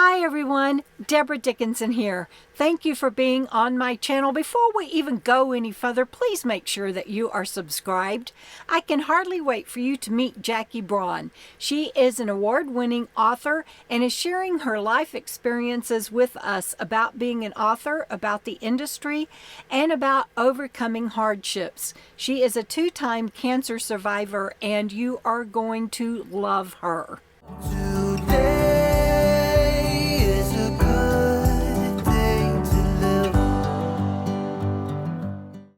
Hi everyone, Debra Dickinson here. Thank you for being on my channel. Before we even go any further, please make sure that you are subscribed. I can hardly wait for you to meet Jackie Braun. She is an award-winning author and is sharing her life experiences with us about being an author, about the industry, and about overcoming hardships. She is a two-time cancer survivor and you are going to love her.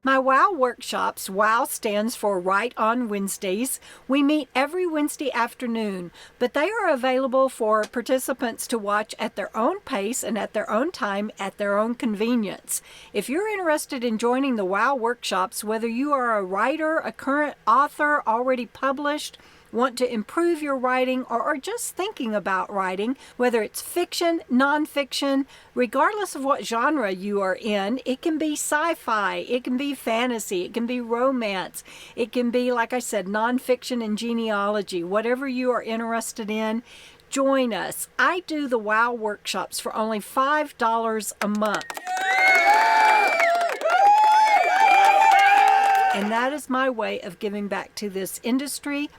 My WOW workshops, WOW stands for Write on Wednesdays. We meet every Wednesday afternoon, but they are available for participants to watch at their own pace and at their own time, at their own convenience. If you're interested in joining the WOW workshops, whether you are a writer, a current author, already published, want to improve your writing, or are just thinking about writing, whether it's fiction, nonfiction, regardless of what genre you are in, it can be sci-fi, it can be fantasy, it can be romance, it can be, like I said, nonfiction and genealogy, whatever you are interested in, join us. I do the WOW workshops for only $5 a month. And that is my way of giving back to this industry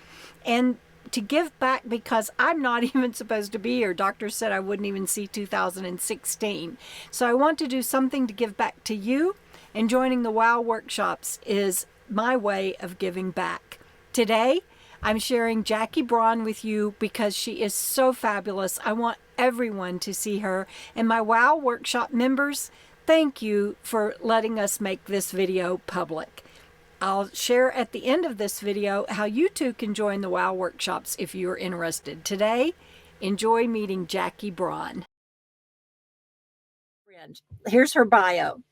and to give back because I'm not even supposed to be here. Doctors said I wouldn't even see 2016. So I want to do something to give back to you, and joining the WOW workshops is my way of giving back. Today, I'm sharing Jackie Braun with you because she is so fabulous. I want everyone to see her. And my WOW workshop members, thank you for letting us make this video public. I'll share at the end of this video how you too can join the WOW workshops if you're interested. Today, enjoy meeting Jackie Braun. Here's her bio.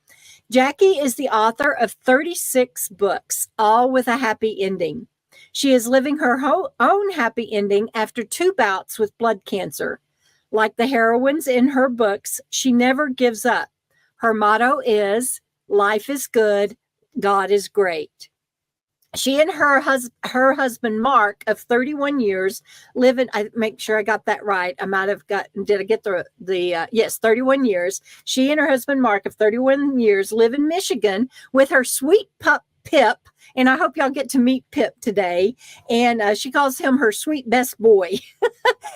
Jackie is the author of 36 books, all with a happy ending. She is living her own happy ending after 2 bouts with blood cancer. Like the heroines in her books, she never gives up. Her motto is, "Life is good, God is great." She and her husband, Mark, of 31 years, live in, I make sure I got that right. I might have got, did I get yes, 31 years. She and her husband, Mark, of 31 years, live in Michigan with her sweet pup, Pip. And I hope y'all get to meet Pip today. And she calls him her sweet best boy.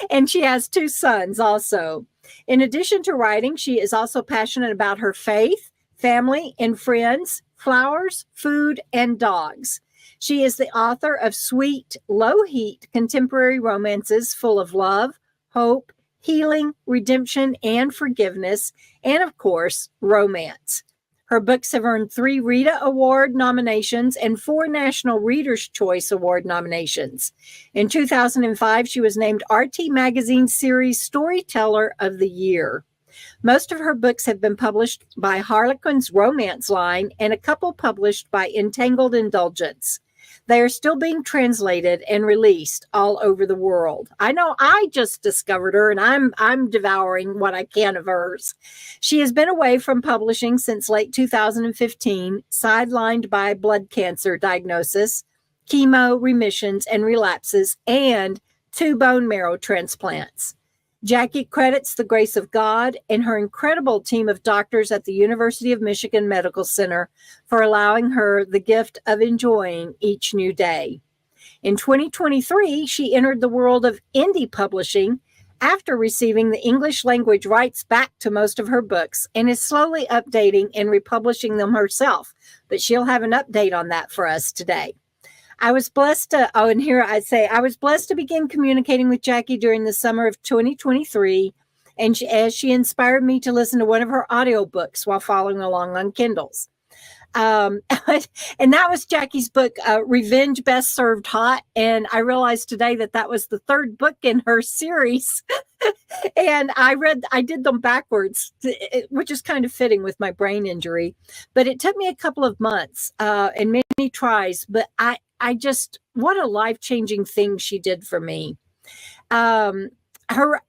And she has 2 sons also. In addition to writing, she is also passionate about her faith, family, and friends, flowers, food, and dogs. She is the author of sweet, low-heat contemporary romances full of love, hope, healing, redemption, and forgiveness, and, of course, romance. Her books have earned 3 Rita Award nominations and 4 National Reader's Choice Award nominations. In 2005, she was named RT Magazine Series Storyteller of the Year. Most of her books have been published by Harlequin's Romance line and a couple published by Entangled Indulgence. They are still being translated and released all over the world. I know I just discovered her and I'm devouring what I can of hers. She has been away from publishing since late 2015, sidelined by blood cancer diagnosis, chemo remissions and relapses, and 2 bone marrow transplants. Jackie credits the grace of God and her incredible team of doctors at the University of Michigan Medical Center for allowing her the gift of enjoying each new day. In 2023, she entered the world of indie publishing after receiving the English language rights back to most of her books and is slowly updating and republishing them herself. But she'll have an update on that for us today. I was blessed to, I was blessed to begin communicating with Jackie during the summer of 2023, and as she inspired me to listen to one of her audiobooks while following along on Kindles. And that was Jackie's book, Revenge Best Served Hot, and I realized today that that was the 3rd book in her series. And I did them backwards, which is kind of fitting with my brain injury, but it took me a couple of months and many tries, but I just, what a life-changing thing she did for me.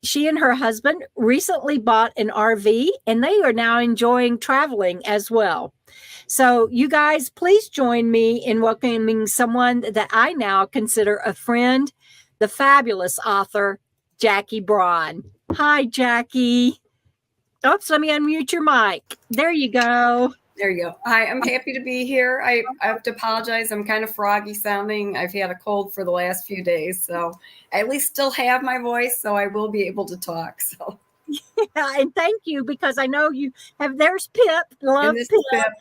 She and her husband recently bought an RV and they are now enjoying traveling as well. So you guys, please join me in welcoming someone that I now consider a friend, the fabulous author, Jackie Braun. Hi, Jackie. Oops, let me unmute your mic. There you go. There you go. Hi, I'm happy to be here. I have to apologize. I'm kind of froggy sounding. I've had a cold for the last few days, so I at least still have my voice, so I will be able to talk. So, Yeah, and thank you, because I know you have. There's Pip. Love and this Pip. is Pip.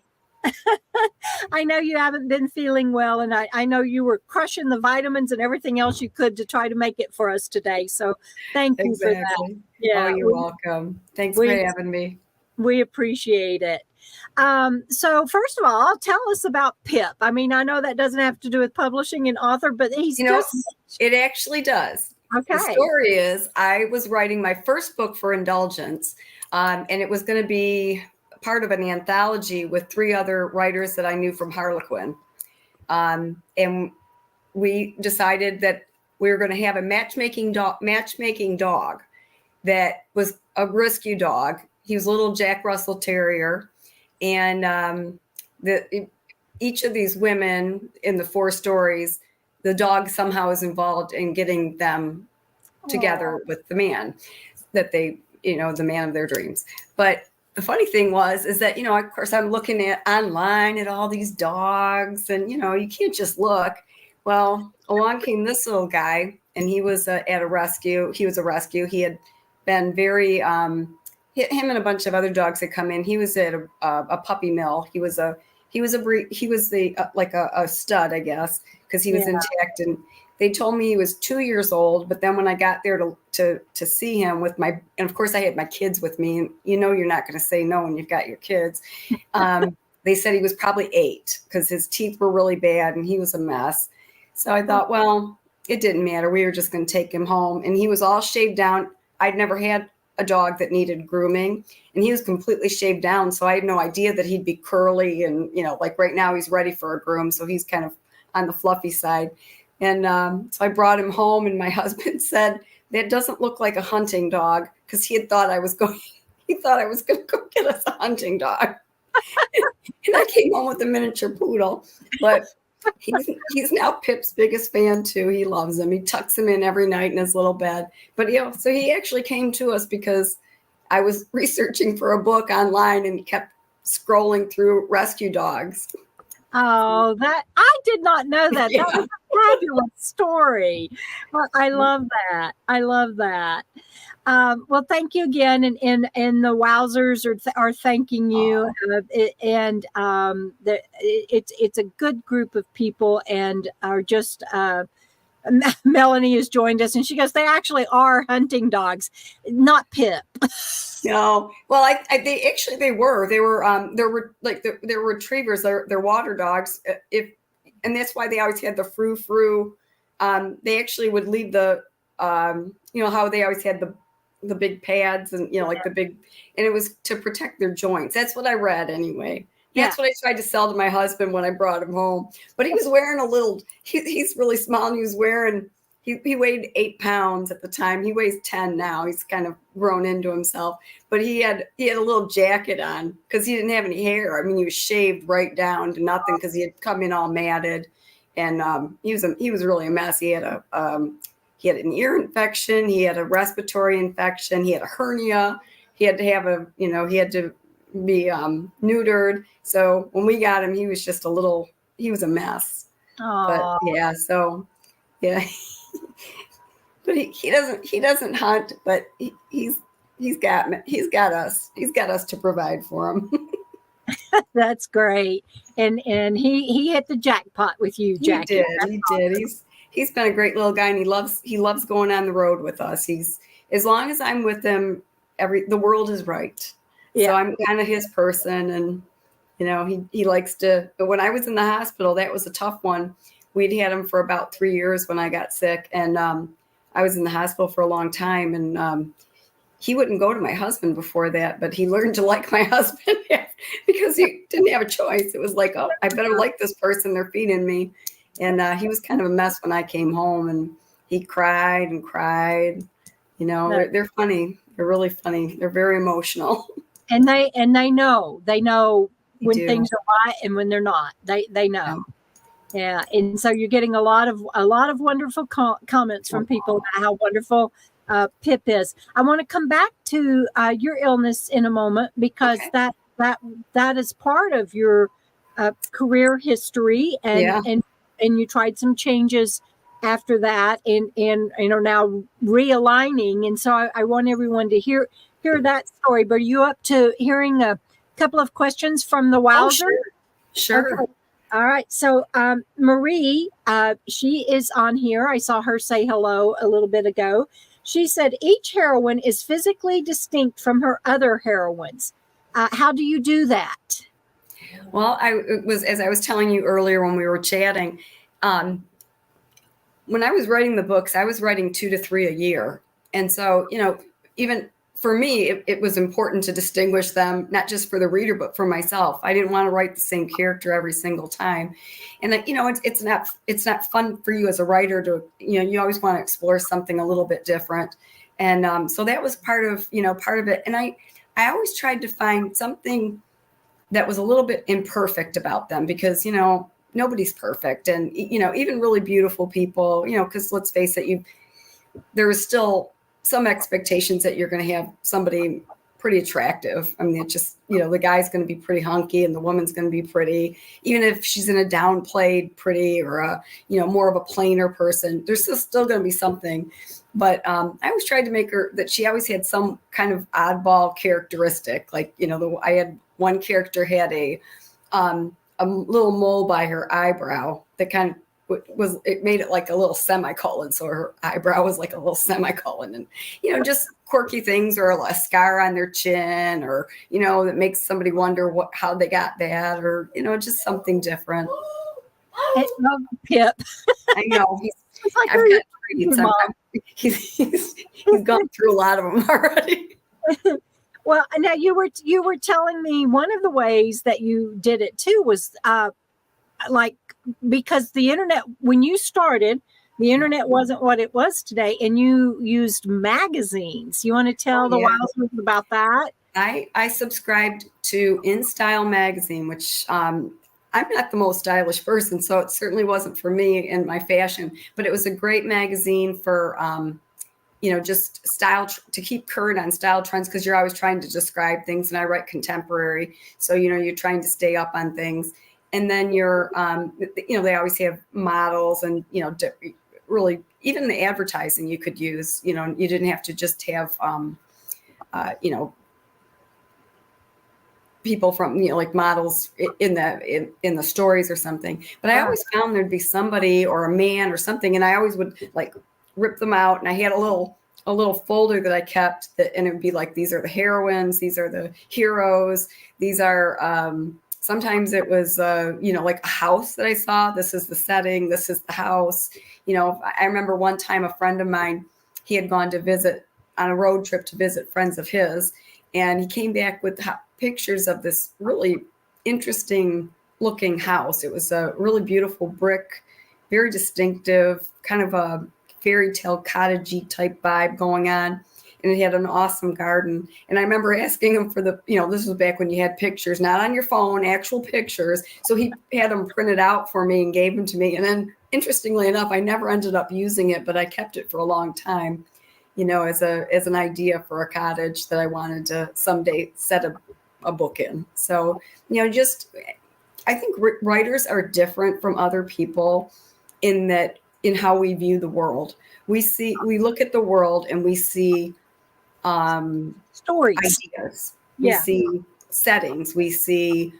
I know you haven't been feeling well, and I know you were crushing the vitamins and everything else you could to try to make it for us today. So thank you for that. Exactly. Yeah, Oh, you're welcome. Thanks for having me. We appreciate it. So first of all, tell us about Pip. I mean, I know that doesn't have to do with publishing and author, but he's it actually does. Okay. The story is, I was writing my first book for Indulgence, and it was going to be part of an anthology with 3 other writers that I knew from Harlequin. And we decided that we were going to have a matchmaking dog that was a rescue dog. He was a little Jack Russell Terrier. And each of these women in the 4 stories, the dog somehow is involved in getting them together with the man that they, the man of their dreams. But the funny thing is that, of course, I'm looking at online at all these dogs, and, you can't just look. Well, along came this little guy, and he was at a rescue. He was a rescue. He had been very, him and a bunch of other dogs had come in. He was at a puppy mill. He was the like a stud, I guess, because he was intact. And they told me he was 2 years old. But then when I got there to see him and of course I had my kids with me, and you're not going to say no when you've got your kids. They said he was probably 8 because his teeth were really bad and he was a mess. So I thought, well, it didn't matter. We were just going to take him home. And he was all shaved down. I'd never had a dog that needed grooming, and he was completely shaved down. So I had no idea that he'd be curly, and, like right now he's ready for a groom. So he's kind of on the fluffy side. And so I brought him home, and my husband said, that doesn't look like a hunting dog, because he thought I was going to go get us a hunting dog. And I came home with a miniature poodle, but he's now Pip's biggest fan too. He loves him. He tucks him in every night in his little bed. But so he actually came to us because I was researching for a book online, and he kept scrolling through rescue dogs. Oh, that I did not know that. Yeah. That was a fabulous story. Well, I love that. I love that. Well, thank you again, and the Wowzers are thanking you, it's a good group of people, and are just. Melanie has joined us, and she goes, they actually are hunting dogs, not Pip. No, well, they were they're retrievers, they're water dogs. And that's why they always had the frou. They actually would leave the how they always had the big pads, and like the big, and it was to protect their joints. That's what I read anyway. That's what I tried to sell to my husband when I brought him home. But he was wearing he's really small, and he was wearing, he weighed 8 pounds at the time. He weighs 10 now. He's kind of grown into himself. But he had a little jacket on because he didn't have any hair. I mean, he was shaved right down to nothing because he had come in all matted. And he was really a mess. He had an ear infection. He had a respiratory infection. He had a hernia. He had to have he had to be neutered. So when we got him, he was just he was a mess. Aww. But yeah. But he doesn't hunt, but he's got us. He's got us to provide for him. That's great. And he hit the jackpot with you, Jackie. He did. He's been a great little guy, and he loves going on the road with us. As long as I'm with him, the world is right. Yeah. So I'm kind of his person, and he likes to. But when I was in the hospital, that was a tough one. We'd had him for about 3 years when I got sick, and I was in the hospital for a long time, and he wouldn't go to my husband before that, but he learned to like my husband because he didn't have a choice. It was like, oh, I better like this person. They're feeding me. And he was kind of a mess when I came home, and he cried and cried. They're funny. They're really funny. They're very emotional. And they know when things are right and when they're not. They know. Yeah. And so you're getting a lot of wonderful comments from people about how wonderful Pip is. I want to come back to your illness in a moment, because Okay. that is part of your career history, and Yeah. and you tried some changes after that, and are now realigning. And so I want everyone to hear that story. But are you up to hearing a couple of questions from the Oh, Wowzer? sure. Sure. Okay. All right. So Marie, she is on here. I saw her say hello a little bit ago. She said each heroine is physically distinct from her other heroines. How do you do that? Well, as I was telling you earlier when we were chatting, when I was writing the books, I was writing 2 to 3 a year. And so, even for me, it was important to distinguish them, not just for the reader, but for myself. I didn't want to write the same character every single time. And it's not fun for you as a writer to, you always want to explore something a little bit different. And so that was part of it. And I always tried to find something that was a little bit imperfect about them, because, nobody's perfect. And, even really beautiful people, because let's face it, there is still some expectations that you're going to have somebody pretty attractive. I mean, it's just, the guy's going to be pretty hunky and the woman's going to be pretty, even if she's in a downplayed pretty or a, more of a plainer person, there's still going to be something. But I always tried to make her that she always had some kind of oddball characteristic. Like, I had one character had a little mole by her eyebrow that kind of it made it like a little semicolon. So her eyebrow was like a little semicolon, and, just quirky things, or a scar on their chin, or, that makes somebody wonder how they got that, or, just something different. I love Pip. I know. It's like I've got treats. He's gone through a lot of them already. Well, now you were telling me one of the ways that you did it too was because the internet, when you started, the internet wasn't what it was today, and you used magazines. You want to tell the Wowzers about that? I subscribed to In Style magazine, which I'm not the most stylish person, so it certainly wasn't for me and my fashion, but it was a great magazine for just style, to keep current on style trends, because you're always trying to describe things, and I write contemporary, so you're trying to stay up on things. And then you're they always have models, and really, even the advertising you could use, you didn't have to just have people from like models in the stories or something. But I always found there'd be somebody or a man or something, and I always would like rip them out, and I had a little folder that I kept, and it would be like, these are the heroines, these are the heroes, these are sometimes it was like a house that I saw, this is the setting, this is the house. I remember one time a friend of mine, he had gone to visit on a road trip to visit friends of his, and he came back with pictures of this really interesting looking house. It was a really beautiful brick, very distinctive, kind of a fairy tale cottagey type vibe going on. And it had an awesome garden. And I remember asking him for this was back when you had pictures, not on your phone, actual pictures. So he had them printed out for me and gave them to me. And then, interestingly enough, I never ended up using it, but I kept it for a long time, as an idea for a cottage that I wanted to someday set a book in. So, I think writers are different from other people in how we view the world. We look at the world and we see stories, ideas, we see settings, we see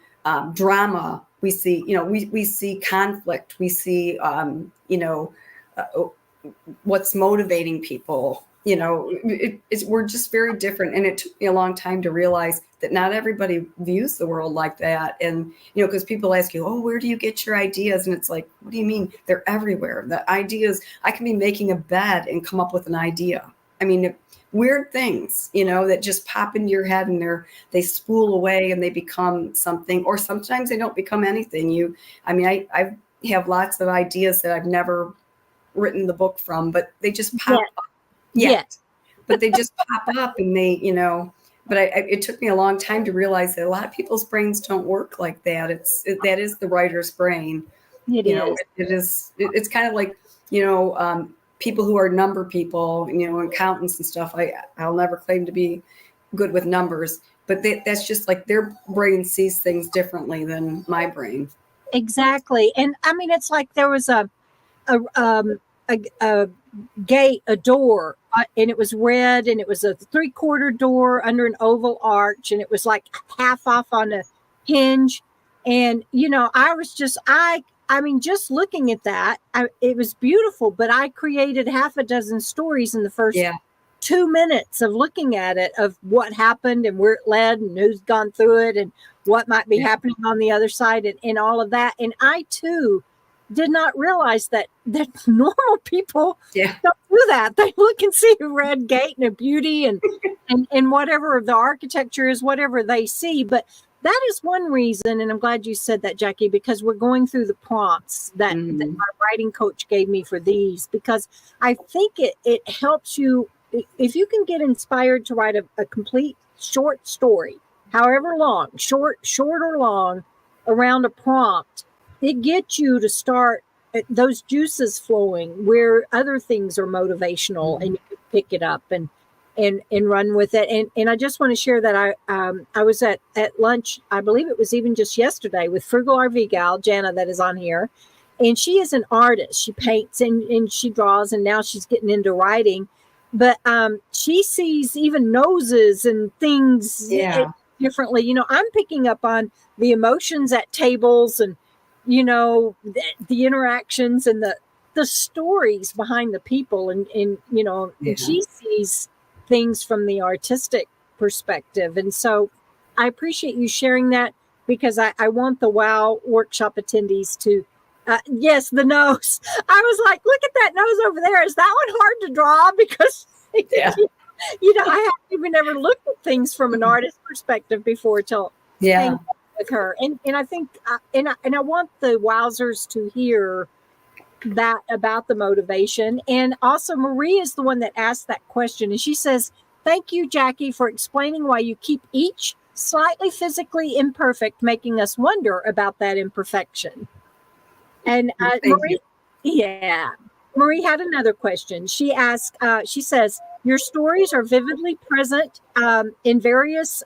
drama, we see we see conflict, we see what's motivating people. We're just very different, and it took me a long time to realize that not everybody views the world like that. And because people ask you, oh, where do you get your ideas? And it's like, what do you mean? They're everywhere. The ideas, I can be making a bed and come up with an idea. I mean, weird things, that just pop into your head, and they spool away and they become something, or sometimes they don't become anything. I have lots of ideas that I've never written the book from, but they just pop up. But they just pop up, and they, but it took me a long time to realize that a lot of people's brains don't work like that. That is the writer's brain. It is. It's kind of like, people who are number people, accountants and stuff. I'll never claim to be good with numbers, but that's just like their brain sees things differently than my brain. Exactly. And I mean, it's like there was a gate, a door, and it was red, and it was a 3/4 door under an oval arch, and it was like half off on a hinge. And, I was just, I mean, just looking at that, it was beautiful, but I created half a dozen stories in the first 2 minutes of looking at it, of what happened and where it led and who's gone through it and what might be happening on the other side, and all of that. And I too did not realize that normal people don't do that. They look and see a red gate and a beauty and whatever the architecture is, whatever they see. But that is one reason, and I'm glad you said that, Jackie, because we're going through the prompts that my writing coach gave me for these, because I think it helps you. If you can get inspired to write a complete short story, however long, short or long, around a prompt, it gets you to start those juices flowing where other things are motivational, and you can pick it up and run with it. And I just want to share that I was at lunch, I believe it was even just yesterday, with Frugal RV gal, Jana, that is on here. And she is an artist. She paints and she draws, and now she's getting into writing. But she sees even noses and things differently. I'm picking up on the emotions at tables, and the interactions and the stories behind the people, and she sees things from the artistic perspective. And so I appreciate you sharing that, because I want the WOW workshop attendees to yes, the nose. I was like, look at that nose over there. Is that one hard to draw? Because I haven't even ever looked at things from an artist perspective before till hanging out with her. And I think and I want the wowzers to hear that about the motivation. And also, Marie is the one that asked that question, and she says, "Thank you, Jackie, for explaining why you keep each slightly physically imperfect, making us wonder about that imperfection." And Marie had another question. She asked, she says, "Your stories are vividly present in various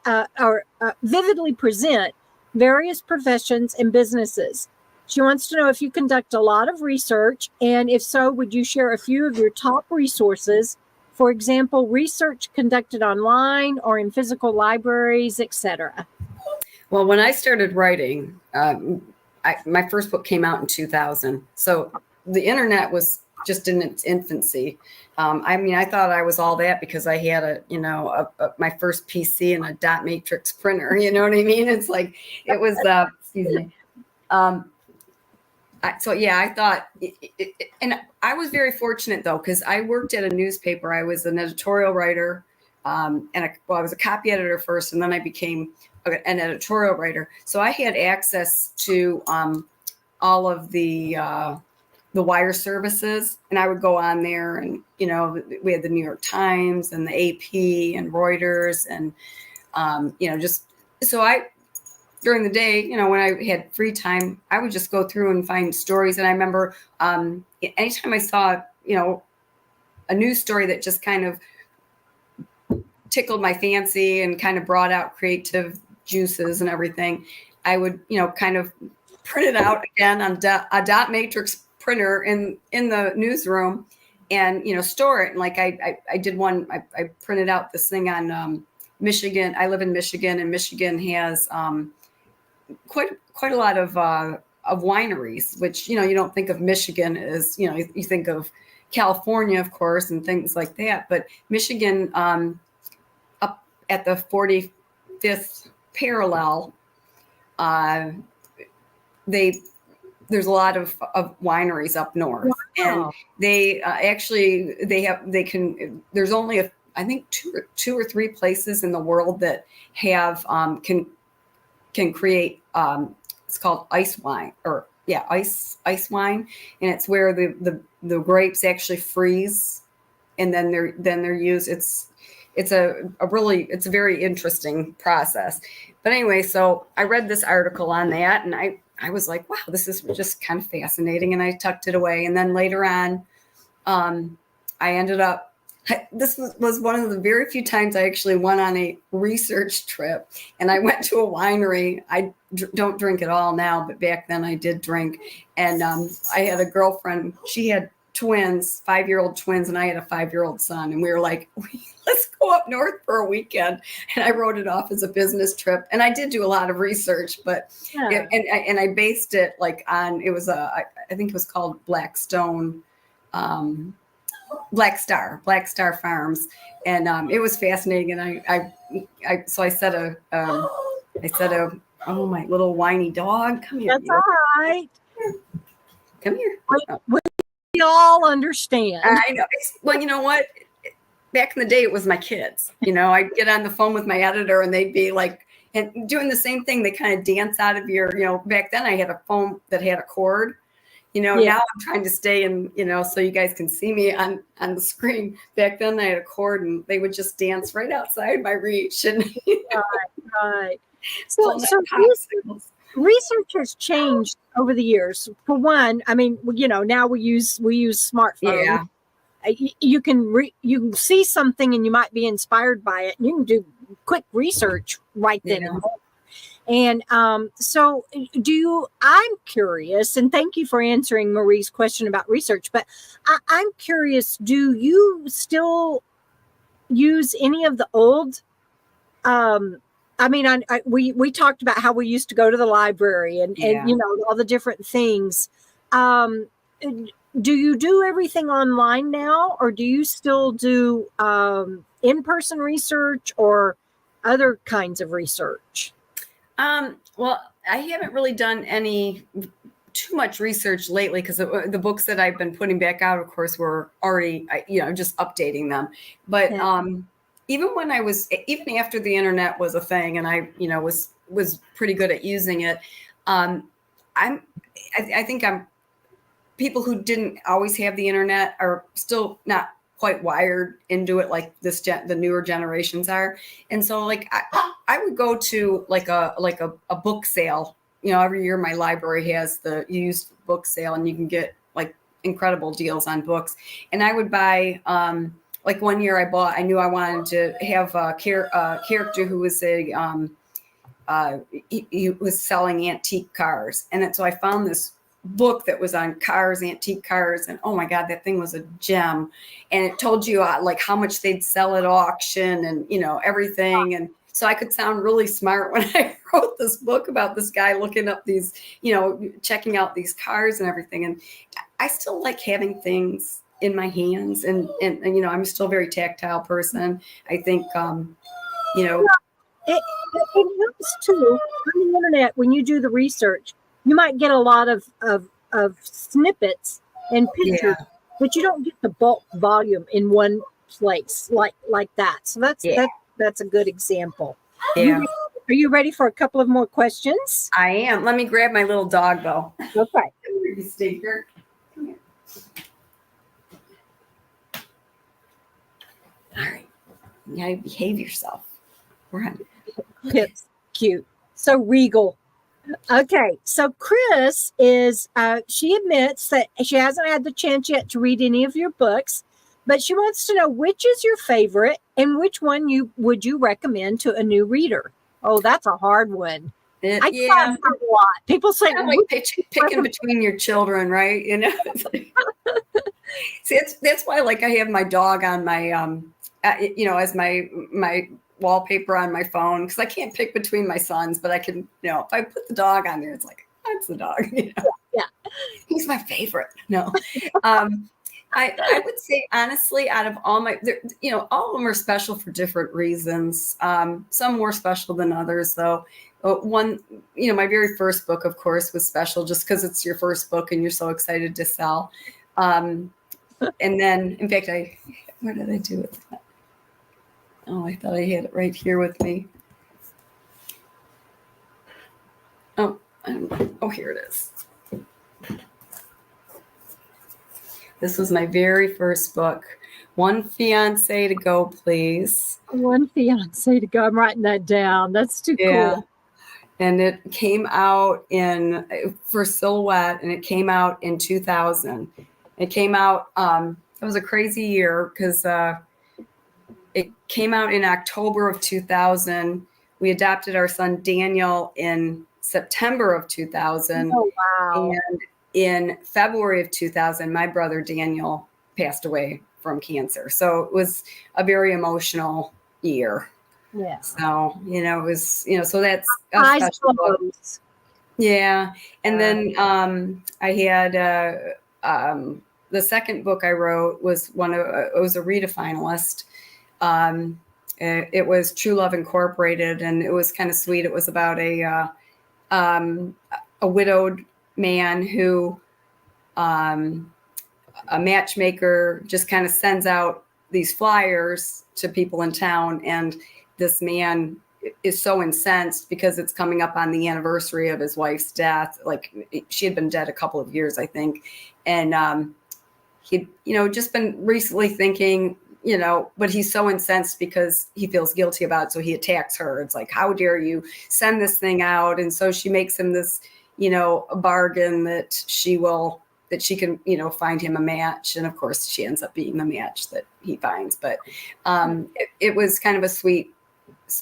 vividly present various professions and businesses. She wants to know if you conduct a lot of research, and if so, would you share a few of your top resources? For example, research conducted online or in physical libraries, etc." Well, when I started writing, my first book came out in 2000. So the internet was just in its infancy. I mean, I thought I was all that because I had my first PC and a dot matrix printer. You know what I mean? It's like, it was, excuse me. I thought, and I was very fortunate though, because I worked at a newspaper. I was an editorial writer, I was a copy editor first, and then I became an editorial writer. So I had access to all of the wire services, and I would go on there, and we had the New York Times and the AP and Reuters, and during the day, when I had free time, I would just go through and find stories. And I remember anytime I saw, a news story that just kind of tickled my fancy and kind of brought out creative juices and everything, I would, kind of print it out again on a dot matrix printer in the newsroom, and, store it. And like I did one, I printed out this thing on Michigan. I live in Michigan, and Michigan has quite a lot of wineries, which, you don't think of Michigan as, you think of California, of course, and things like that. But Michigan, up at the 45th parallel, there's a lot of wineries up north. Wow. And they there's only I think two or three places in the world that have can create it's called ice wine, or ice wine, and it's where the grapes actually freeze, and then they're used. It's a very interesting process. But anyway, so I read this article on that, and I was like, wow, this is just kind of fascinating, and I tucked it away. And then later on, I ended up, this was one of the very few times I actually went on a research trip, and I went to a winery. I don't drink at all now, but back then I did drink. And I had a girlfriend, she had twins, 5-year-old twins, and I had a 5-year-old son. And we were like, let's go up north for a weekend. And I wrote it off as a business trip. And I did do a lot of research, but, and I based it like on, it was I think it was called Blackstone, Black Star Farms. And it was fascinating. And so I said oh, my little whiny dog, come here. That's all right. Come here. We all understand. I know. Well, you know what? Back in the day, it was my kids. You know, I'd get on the phone with my editor and they'd be like, and doing the same thing. They kind of dance out of your, you know, back then I had a phone that had a cord. You know, now I'm trying to stay in, you know, so you guys can see me on the screen. Back then I had a cord and they would just dance right outside my reach. And right. So research has changed over the years. For one, I mean, you know, now we use smartphones. Yeah. You can see something and you might be inspired by it. You can do quick research right then and there. And so I'm curious, and thank you for answering Marie's question about research, but I'm curious, do you still use any of the old, I mean, we talked about how we used to go to the library and you know, all the different things. Do you do everything online now, or do you still do in-person research or other kinds of research? Well, I haven't really done too much research lately because the books that I've been putting back out, of course, were already, you know, just updating them. But even even after the internet was a thing and I, you know, was pretty good at using it, I think people who didn't always have the internet are still not quite wired into it like the newer generations are. And so like I would go to like a book sale. You know, every year my library has the used book sale and you can get like incredible deals on books. And I would buy like one year I knew I wanted to have a character who was he was selling antique cars. And so I found this book that was on cars, antique cars, and oh my God, that thing was a gem. And it told you like how much they'd sell at auction and, you know, everything. And so I could sound really smart when I wrote this book about this guy looking up these, you know, checking out these cars and everything. And I still like having things in my hands and you know, I'm still a very tactile person. I think, you know, it helps too on the internet when you do the research. You might get a lot of snippets and pictures, but you don't get the bulk volume in one place like that. So that's a good example. Yeah. Are you ready for a couple of more questions? I am. Let me grab my little dog though. Okay. Stay here. Come here. All right. You gotta behave yourself. We're on. It's cute. So regal. Okay, so Chris is, she admits that she hasn't had the chance yet to read any of your books, but she wants to know which is your favorite and which one would you recommend to a new reader? Oh, that's a hard one. I get that a lot. People say, kind of like picking between your children, right? You know, it's like, see, that's why like I have my dog on my, you know, as my wallpaper on my phone because I can't pick between my sons, but I can, you know, if I put the dog on there, it's like, that's the dog. You know? Yeah. He's my favorite. No. I would say, honestly, out of all you know, all of them are special for different reasons. Some more special than others, though. One, you know, my very first book, of course, was special just because it's your first book and you're so excited to sell. And then, in fact, what did I do with that? Oh, I thought I had it right here with me. Oh, here it is. This was my very first book. One Fiancé to Go, Please. One Fiancé to Go. I'm writing that down. That's too cool. And it came out for Silhouette, and it came out in 2000. It came out, was a crazy year because it came out in October of 2000. We adopted our son Daniel in September of 2000. Oh, wow. And in February of 2000, my brother Daniel passed away from cancer. So it was a very emotional year. Yeah. So, it was, so that's a I special book. suppose. Yeah. And then I had the second book I wrote was it was a Rita finalist. It was True Love Incorporated, and it was kind of sweet. It was about a widowed man who a matchmaker just kind of sends out these flyers to people in town, and this man is so incensed because it's coming up on the anniversary of his wife's death. Like, she had been dead a couple of years, I think, and he'd just been recently thinking, but he's so incensed because he feels guilty about it, so he attacks her. It's like, how dare you send this thing out? And so she makes him this a bargain that she can find him a match, and of course she ends up being the match that he finds. But it was kind of a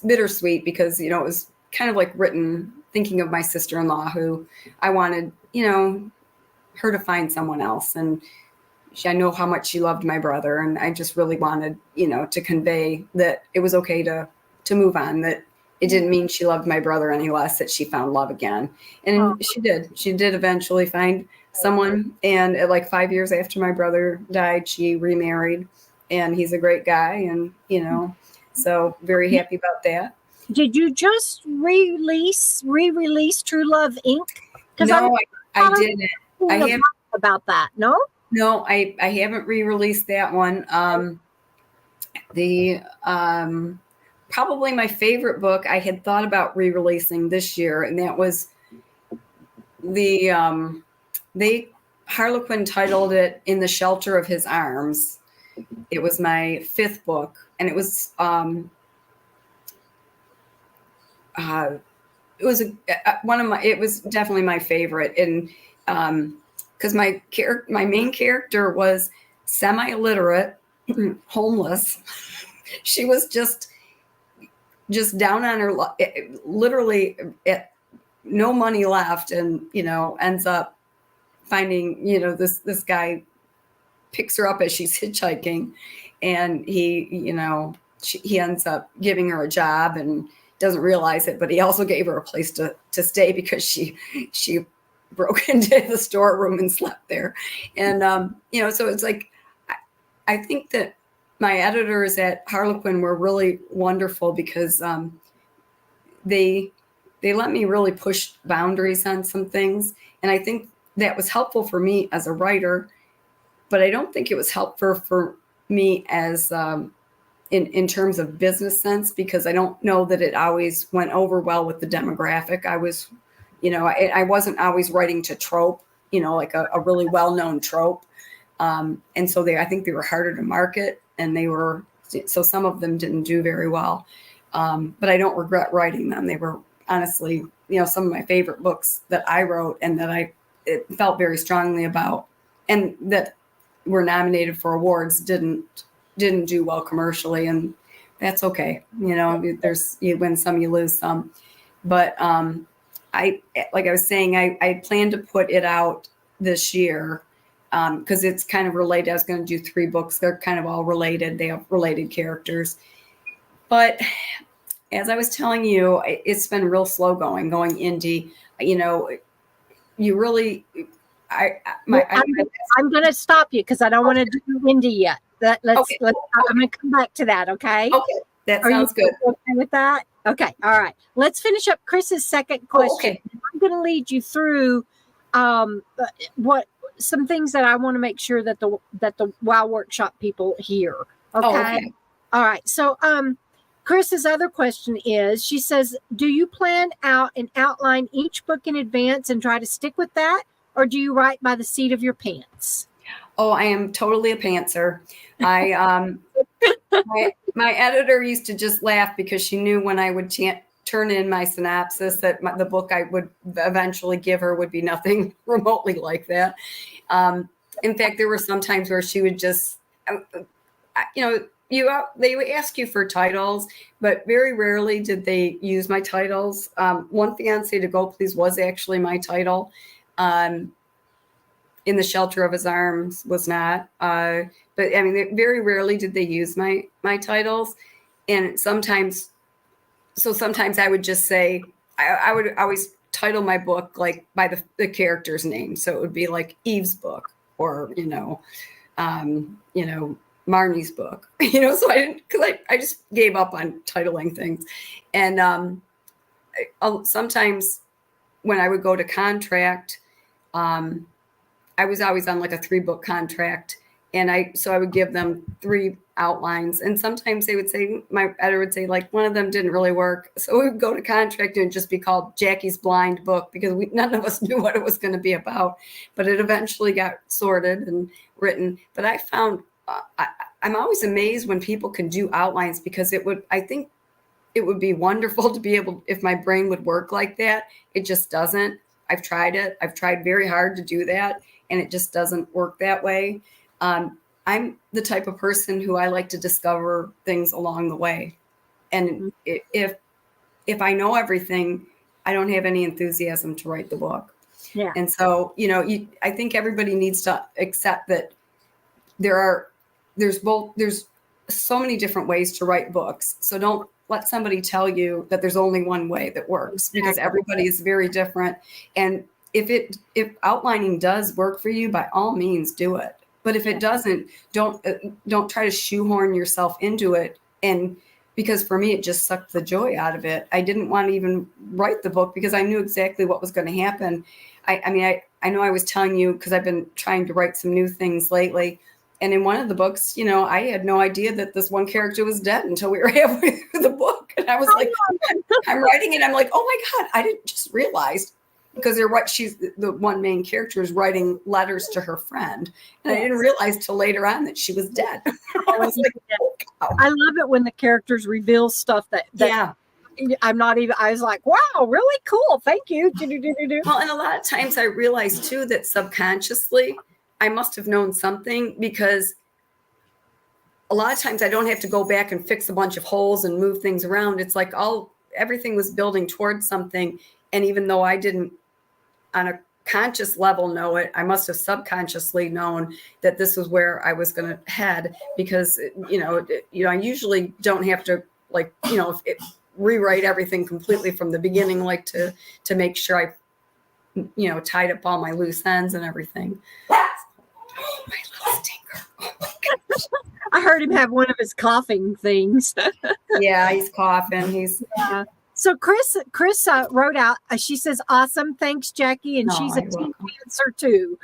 bittersweet, because it was kind of like written thinking of my sister-in-law, who I wanted her to find someone else, and I know how much she loved my brother, and I just really wanted to convey that it was okay to move on, that it didn't mean she loved my brother any less, that she found love again. And she did eventually find someone, and like 5 years after my brother died, she remarried, and he's a great guy, and so very happy about that. Did you just re-release True Love Inc.? No, I didn't. I have about that. No, I haven't re-released that one. Probably my favorite book I had thought about re-releasing this year, and that was Harlequin titled it In the Shelter of His Arms. It was my fifth book, and it was it was definitely my favorite, and because my main character was semi-illiterate, homeless. She was just down on her luck, literally at no money left, and ends up finding this guy picks her up as she's hitchhiking, and he ends up giving her a job and doesn't realize it, but he also gave her a place to stay because she broke into the storeroom and slept there. And so it's like, I think that my editors at Harlequin were really wonderful, because they let me really push boundaries on some things, and I think that was helpful for me as a writer, but I don't think it was helpful for me as in terms of business sense, because I don't know that it always went over well with the demographic. I was, I wasn't always writing to trope, like a really well-known trope. And so I think they were harder to market, and so some of them didn't do very well. But I don't regret writing them. They were honestly, some of my favorite books that I wrote, and that I felt very strongly about, and that were nominated for awards didn't do well commercially, and that's okay. There's, you win some, you lose some. But like I was saying, I plan to put it out this year, because it's kind of related. I was going to do 3 books. They're kind of all related. They have related characters. But as I was telling you, it's been real slow going indie. You really, I'm going to stop you because I don't want to do indie yet. I'm going to come back to that. Okay. Okay. That sounds good. Okay with that? Okay. All right. Let's finish up Chris's second question. Okay. I'm going to lead you through some things that I want to make sure that the WOW Workshop people hear. Okay. All right. So, Chris's other question is, she says, do you plan out and outline each book in advance and try to stick with that? Or do you write by the seat of your pants? Oh, I am totally a pantser. My editor used to just laugh because she knew when I would turn in my synopsis that the book I would eventually give her would be nothing remotely like that. In fact, there were some times where she would just you know, they would ask you for titles, but very rarely did they use my titles. One Fiancé to Go Please was actually my title. In the Shelter of His Arms was not. But I mean, very rarely did they use my titles. And sometimes I would just say, I would always title my book like by the character's name. So it would be like Eve's book, or, Marnie's book, so I didn't, because I just gave up on titling things. And sometimes when I would go to contract, I was always on like a 3-book contract, and so I would give them 3 outlines, and sometimes they would say, my editor would say, like, one of them didn't really work, so we would go to contract and it'd just be called Jackie's Blind Book, because none of us knew what it was going to be about. But it eventually got sorted and written. But I found I'm always amazed when people can do outlines, because I think it would be wonderful to be able, if my brain would work like that. It just doesn't. I've tried it. I've tried very hard to do that, and it just doesn't work that way. I'm the type of person who I like to discover things along the way. And if I know everything, I don't have any enthusiasm to write the book. Yeah. And so, I think everybody needs to accept that there's so many different ways to write books. So don't let somebody tell you that there's only one way that works, because everybody is very different. And if outlining does work for you, by all means do it. But if it doesn't, don't try to shoehorn yourself into it. And because for me, it just sucked the joy out of it. I didn't want to even write the book, because I knew exactly what was going to happen. I know I was telling you, because I've been trying to write some new things lately. And in one of the books, I had no idea that this one character was dead until we were halfway through the book. And I was like, I'm writing it. I'm like, oh my God, I didn't just realize, because she's the one main character is writing letters to her friend. And I didn't realize till later on that she was dead. I was like, oh, wow. I love it when the characters reveal stuff that yeah. I was like, wow, really cool. Thank you. Well, and a lot of times I realized too that subconsciously I must have known something, because a lot of times I don't have to go back and fix a bunch of holes and move things around. It's like everything was building towards something. And even though I didn't on a conscious level know it, I must have subconsciously known that this was where I was going to head, because, I usually don't have to rewrite everything completely from the beginning, like to make sure I, tied up all my loose ends and everything. Oh, my little stinker. Oh, my gosh. I heard him have one of his coughing things. Yeah, he's coughing. So Chris wrote out, she says, awesome. Thanks, Jackie. And she's a teen dancer too.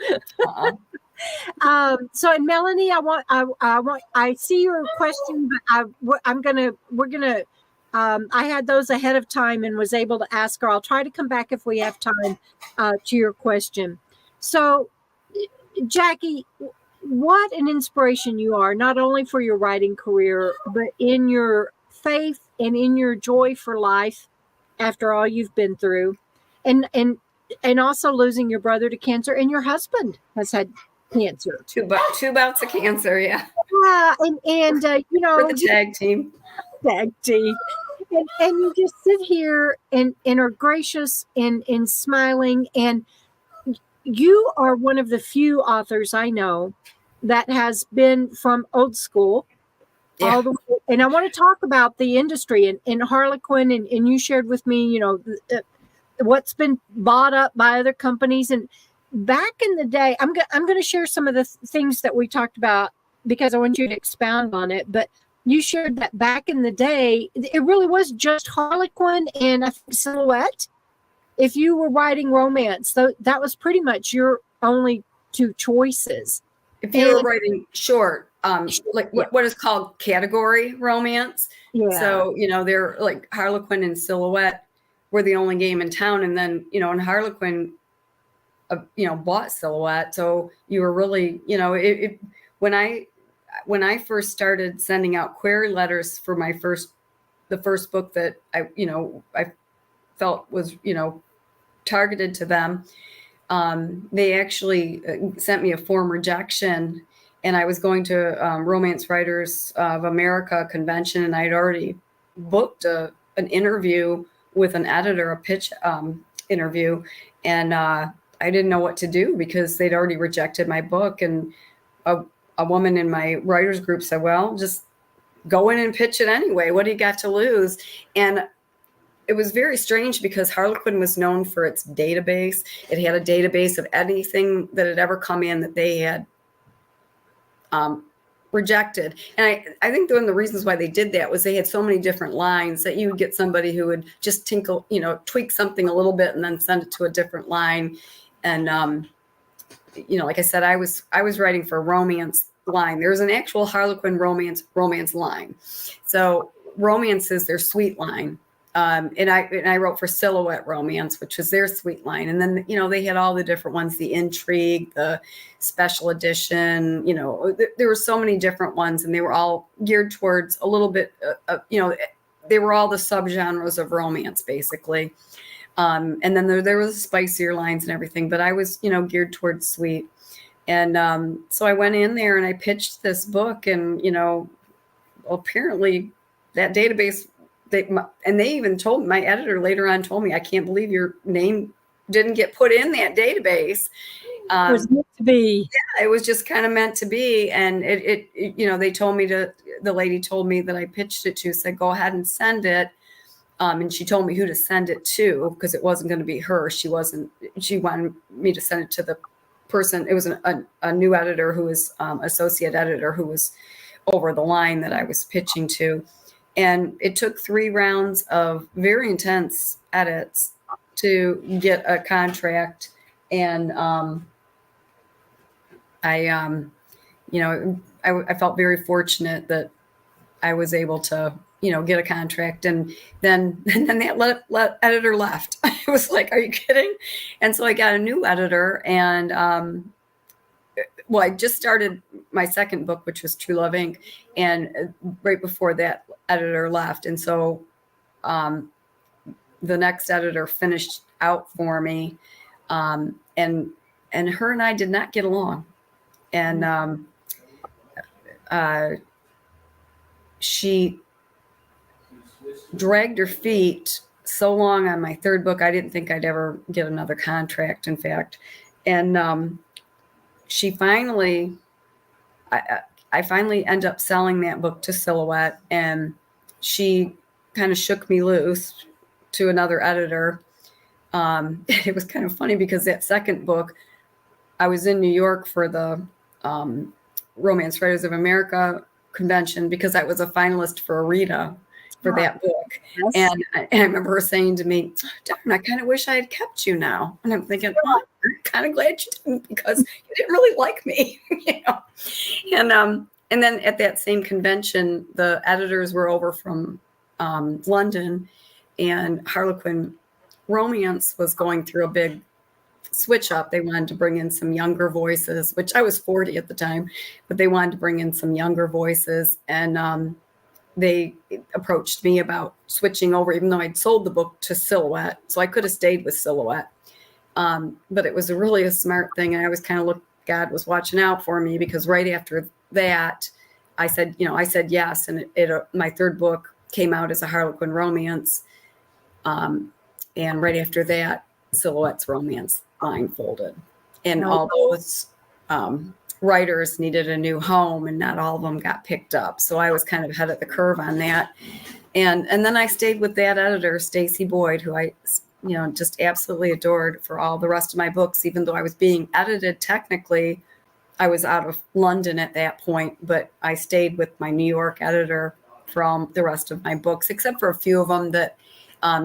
So, and Melanie, I see your question, but I had those ahead of time and was able to ask her. I'll try to come back if we have time to your question. So, Jackie, what an inspiration you are, not only for your writing career, but in your faith and in your joy for life after all you've been through, and also losing your brother to cancer, and your husband has had cancer. Two bouts of cancer, yeah. Yeah, and we're the tag team. And you just sit here and are gracious and smiling, and you are one of the few authors I know that has been from old school. Yeah. And I want to talk about the industry and Harlequin, and you shared with me, what's been bought up by other companies. And back in the day, I'm going to share some of the things that we talked about, because I want you to expound on it. But you shared that back in the day, it really was just Harlequin and I think Silhouette. If you were writing romance, that was pretty much your only 2 choices. If you were writing short, what is called category romance. Yeah. So, they're like Harlequin and Silhouette were the only game in town. And then, and Harlequin, bought Silhouette. So you were really, when I first started sending out query letters for the first book that I felt was, targeted to them, they actually sent me a form rejection. and I was going to Romance Writers of America convention, and I'd already booked an interview with an editor, a pitch interview, and I didn't know what to do because they'd already rejected my book. And a woman in my writers group said, well, just go in and pitch it anyway. What do you got to lose? And it was very strange because Harlequin was known for its database. It had a database of anything that had ever come in that they had rejected. And I think one of the reasons why they did that was they had so many different lines that you would get somebody who would just tinkle, tweak something a little bit and then send it to a different line. And, like I said, I was writing for a romance line. There's an actual Harlequin romance line. So romance is their sweet line. And I wrote for Silhouette Romance, which was their sweet line. And then, they had all the different ones, the Intrigue, the Special Edition, there were so many different ones, and they were all geared towards a little bit, they were all the subgenres of romance, basically. And then there was spicier lines and everything, but I was, geared towards sweet. And so I went in there and I pitched this book, and, apparently that database, they even told my editor later on, told me, I can't believe your name didn't get put in that database. It was meant to be. Yeah, it was just kind of meant to be. And they told me the lady told me that I pitched it to, said, go ahead and send it. And she told me who to send it to, because it wasn't going to be her. She wanted me to send it to the person. It was a new editor who was associate editor who was over the line that I was pitching to. And it took 3 rounds of very intense edits to get a contract. And I felt very fortunate that I was able to, get a contract. And then that editor left. I was like, are you kidding? And so I got a new editor, and I just started my second book, which was True Love Inc. And right before that editor left. And so the next editor finished out for me. And her and I did not get along. And she dragged her feet so long on my third book. I didn't think I'd ever get another contract, in fact. And she finally, I finally end up selling that book to Silhouette, and she kind of shook me loose to another editor. It was kind of funny because that second book, I was in New York for the Romance Writers of America convention because I was a finalist for a Rita for that book. Yes. And I remember her saying to me, darn, I kind of wish I had kept you now. And I'm thinking, oh, I'm kind of glad you didn't, because you didn't really like me. And then at that same convention, the editors were over from London, and Harlequin Romance was going through a big switch up. They wanted to bring in some younger voices, which I was 40 at the time, but they wanted to bring in some younger voices. And they approached me about switching over, even though I'd sold the book to Silhouette. So I could have stayed with Silhouette. But it was really a smart thing. And I was kind of God was watching out for me, because right after that, I said yes. And my third book came out as a Harlequin Romance. And right after that, Silhouette's romance line folded. And all those writers needed a new home, and not all of them got picked up. So I was kind of ahead of the curve on that. And then I stayed with that editor, Stacy Boyd, who I just absolutely adored for all the rest of my books, even though I was being edited technically. I was out of London at that point, but I stayed with my New York editor for all the rest of my books, except for a few of them that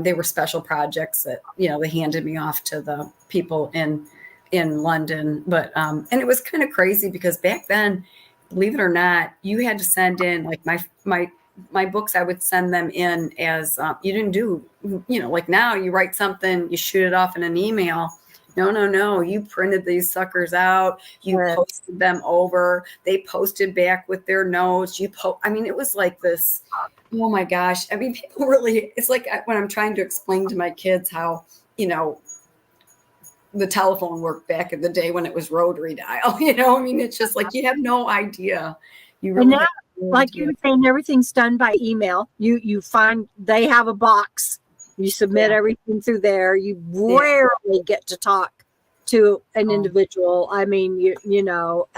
they were special projects that, they handed me off to the people in London. But, and it was kind of crazy because back then, believe it or not, you had to send in like my books. I would send them in as, you didn't do, like now you write something, you shoot it off in an email. No. You printed these suckers out. You posted them over. They posted back with their notes. It was like this. Oh my gosh. People really, it's like when I'm trying to explain to my kids how, the telephone worked back in the day when it was rotary dial. You know, I mean, it's just like you have no idea. You really And now, have no like idea. you were saying, everything's done by email. You find they have a box. You submit everything through there. You rarely get to talk to an individual. I mean, you know,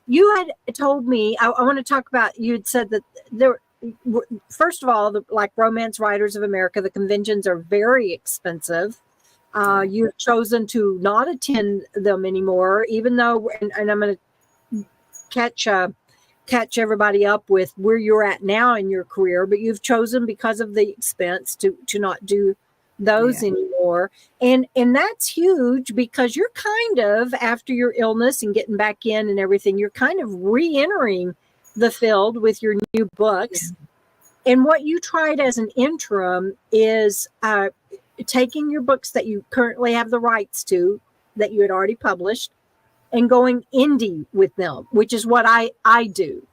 you had told me, I want to talk about, you had said that there, first of all, like Romance Writers of America, the conventions are very expensive. You've chosen to not attend them anymore, even though, and I'm going to catch everybody up with where you're at now in your career, but you've chosen, because of the expense, to not do those anymore. And that's huge, because you're kind of, after your illness and getting back in and everything, you're kind of re-entering the field with your new books. And what you tried as an interim is taking your books that you currently have the rights to, that you had already published, and going indie with them, which is what I do.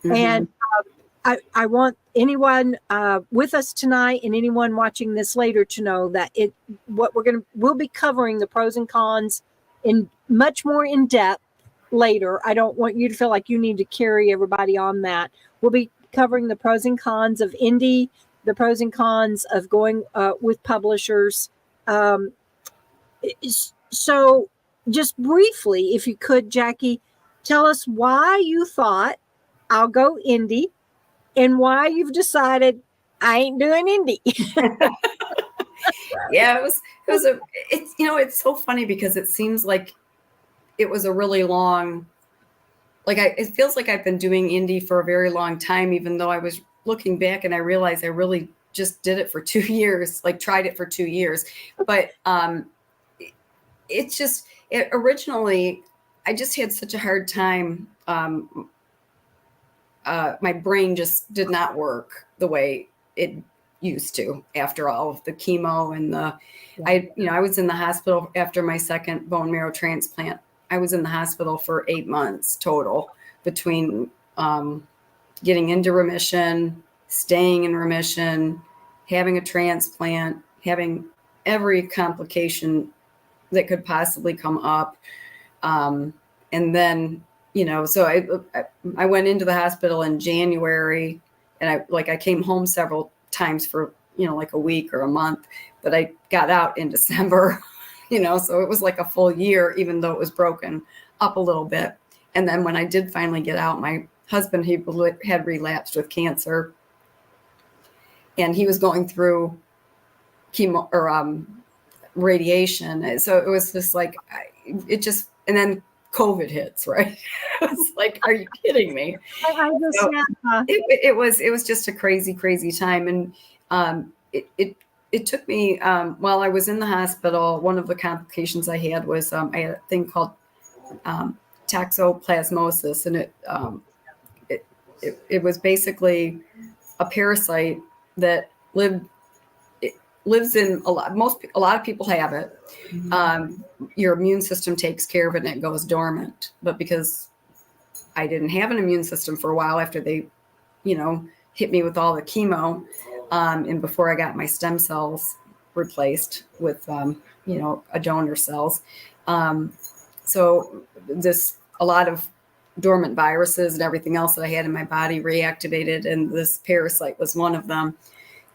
And I want anyone with us tonight and anyone watching this later to know that we'll be covering the pros and cons in much more in depth later. I don't want you to feel like you need to carry everybody on that. We'll be covering the pros and cons of indie, the pros and cons of going with publishers. So just briefly, if you could, Jackie, tell us why you thought I'll go indie and why you've decided I ain't doing indie. It's so funny because it seems like it was a really long, it feels like I've been doing indie for a very long time, even though I was looking back and I realized I really just did it for 2 years, tried it for 2 years. But originally I just had such a hard time. My brain just did not work the way it used to after all of the chemo and I was in the hospital after my second bone marrow transplant. I was in the hospital for 8 months total, between getting into remission, staying in remission, having a transplant, having every complication that could possibly come up. And then, so I went into the hospital in January, and I came home several times for, a week or a month, but I got out in December, so it was like a full year, even though it was broken up a little bit. And then when I did finally get out, my husband, he had relapsed with cancer, and he was going through chemo or radiation. So it was just and then COVID hits, right? It's like, are you kidding me? It was just a crazy time. And it took me, while I was in the hospital, one of the complications I had was I had a thing called toxoplasmosis, and it was basically a parasite that lives in a lot of people have it. Your immune system takes care of it and it goes dormant. But because I didn't have an immune system for a while after they, hit me with all the chemo, and before I got my stem cells replaced with, a donor cells. So a lot of dormant viruses and everything else that I had in my body reactivated, and this parasite was one of them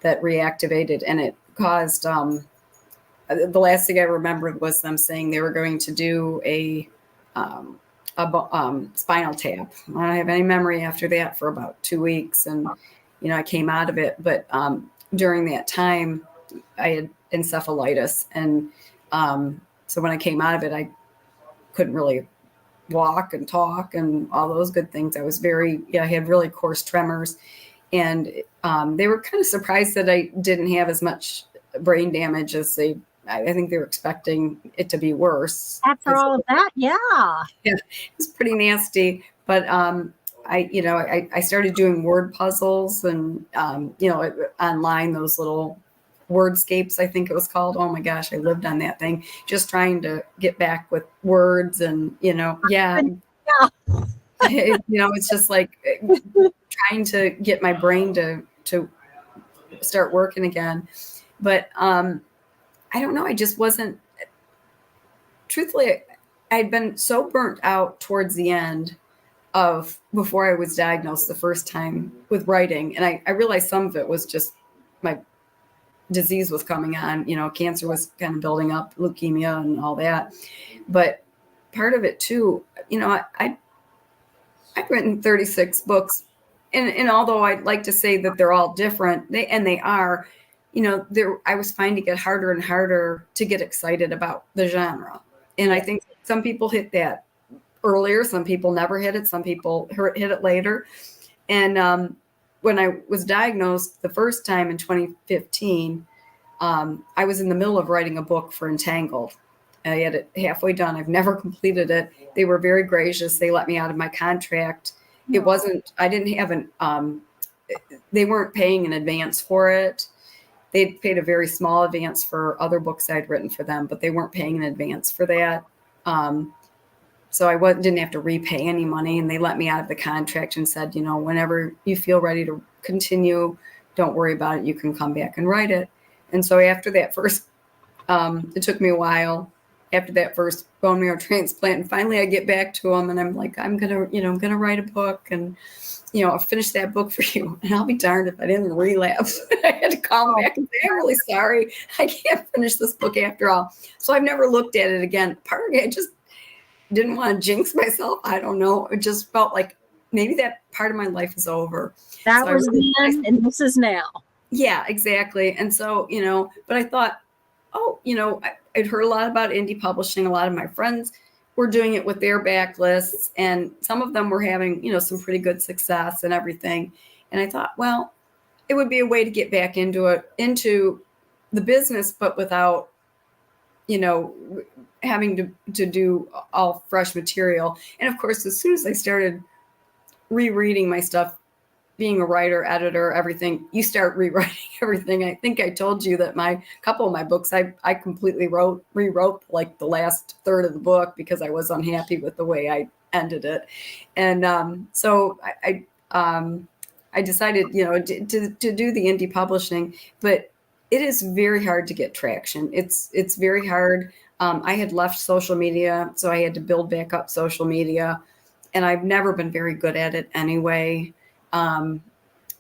that reactivated, and it caused, the last thing I remembered was them saying they were going to do a spinal tap. I don't have any memory after that for about 2 weeks, and I came out of it. But during that time, I had encephalitis, and so when I came out of it, I couldn't really walk and talk and all those good things. I was I had really coarse tremors, and they were kind of surprised that I didn't have as much brain damage as I think they were expecting it to be worse. After all of that, yeah, it was pretty nasty. But I started doing word puzzles and online, those little wordscapes, I think it was called. Oh my gosh, I lived on that thing, just trying to get back with words and it's just like trying to get my brain to start working again. But I don't know, I just wasn't, truthfully, I'd been so burnt out towards the end of before I was diagnosed the first time with writing. And I realized some of it was just my disease was coming on, cancer was kind of building up, leukemia and all that. But part of it too, I've written 36 books. And although I'd like to say that they're all different, they are, I was finding it harder and harder to get excited about the genre. And I think some people hit that earlier. Some people never hit it. Some people hit it later. And when I was diagnosed the first time in 2015, I was in the middle of writing a book for Entangled. I had it halfway done. I've never completed it. They were very gracious. They let me out of my contract. It wasn't, I didn't have they weren't paying in advance for it. They'd paid a very small advance for other books I'd written for them, but they weren't paying in advance for that. So I didn't have to repay any money, and they let me out of the contract and said, whenever you feel ready to continue, don't worry about it. You can come back and write it. And so after that first, it took me a while after that first bone marrow transplant. And finally I get back to them and I'm like, I'm going to write a book and, I'll finish that book for you. And I'll be darned if I didn't relapse. I had to call them back and say, I'm really sorry. I can't finish this book after all. So I've never looked at it again. Part of me, I just didn't want to jinx myself. I don't know. It just felt like maybe that part of my life is over. That was then, and this is now. Yeah, exactly. And so, but I thought, I'd heard a lot about indie publishing. A lot of my friends were doing it with their backlists, and some of them were having, some pretty good success and everything. And I thought, well, it would be a way to get back into the business, but without, having to do all fresh material. And of course, as soon as I started rereading my stuff, being a writer, editor, everything, you start rewriting everything. I think I told you that couple of my books, I completely rewrote like the last third of the book because I was unhappy with the way I ended it. And so I decided, to do the indie publishing, but it is very hard to get traction. It's very hard. I had left social media, so I had to build back up social media, and I've never been very good at it anyway. I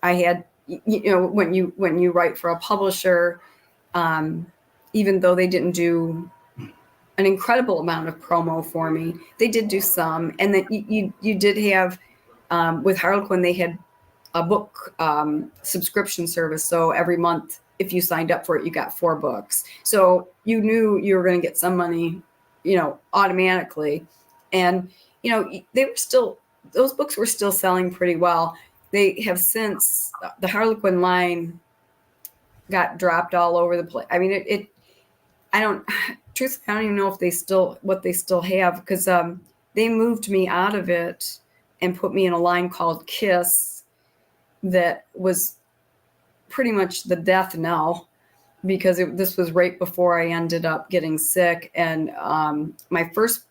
had, when you write for a publisher, even though they didn't do an incredible amount of promo for me, they did do some. And then you did have, with Harlequin, they had a book subscription service. So every month, if you signed up for it, you got 4 books. So you knew you were going to get some money, automatically. And, those books were still selling pretty well. They have since, the Harlequin line got dropped all over the place. I mean, I don't even know if what they still have, because they moved me out of it and put me in a line called Kiss that was pretty much the death knell, because this was right before I ended up getting sick. And my first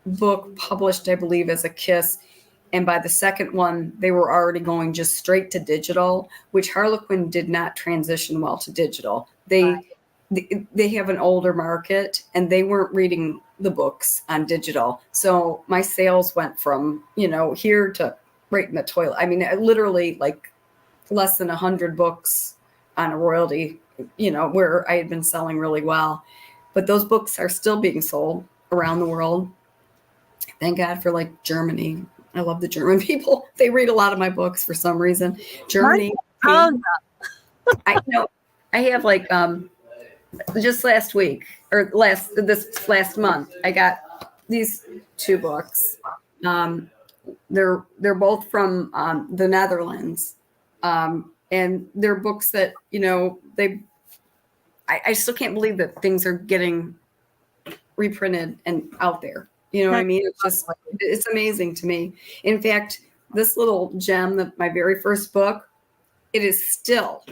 book published, I believe, as a Kiss. And by the second one, they were already going just straight to digital, which Harlequin did not transition well to digital. They have an older market, and they weren't reading the books on digital. So my sales went from, here to right in the toilet. I mean, I literally like less than 100 books on a royalty, where I had been selling really well. But those books are still being sold around the world. Thank God for like Germany. I love the German people. They read a lot of my books for some reason. Germany. I have like just last week or this last month, I got these 2 books. They're both from the Netherlands, and they're books that I still can't believe that things are getting reprinted and out there. You know what I mean? It's amazing to me. In fact, this little gem, my very first book, it is still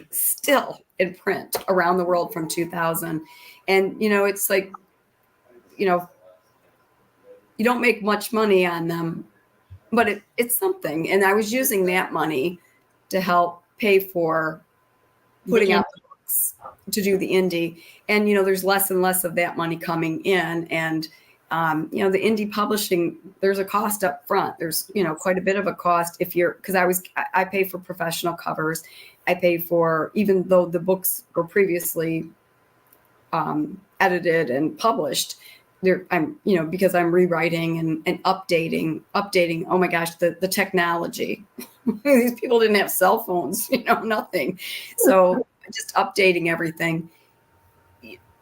in print around the world from 2000. And, it's like, you don't make much money on them, but it's something. And I was using that money to help pay for putting out the books. to do the indie. And, there's less and less of that money coming in. And, the indie publishing, there's a cost up front. There's, quite a bit of a cost because I pay for professional covers. I pay for, even though the books were previously edited and published, because I'm rewriting and updating. Oh my gosh, the technology. These people didn't have cell phones, nothing. So just updating everything.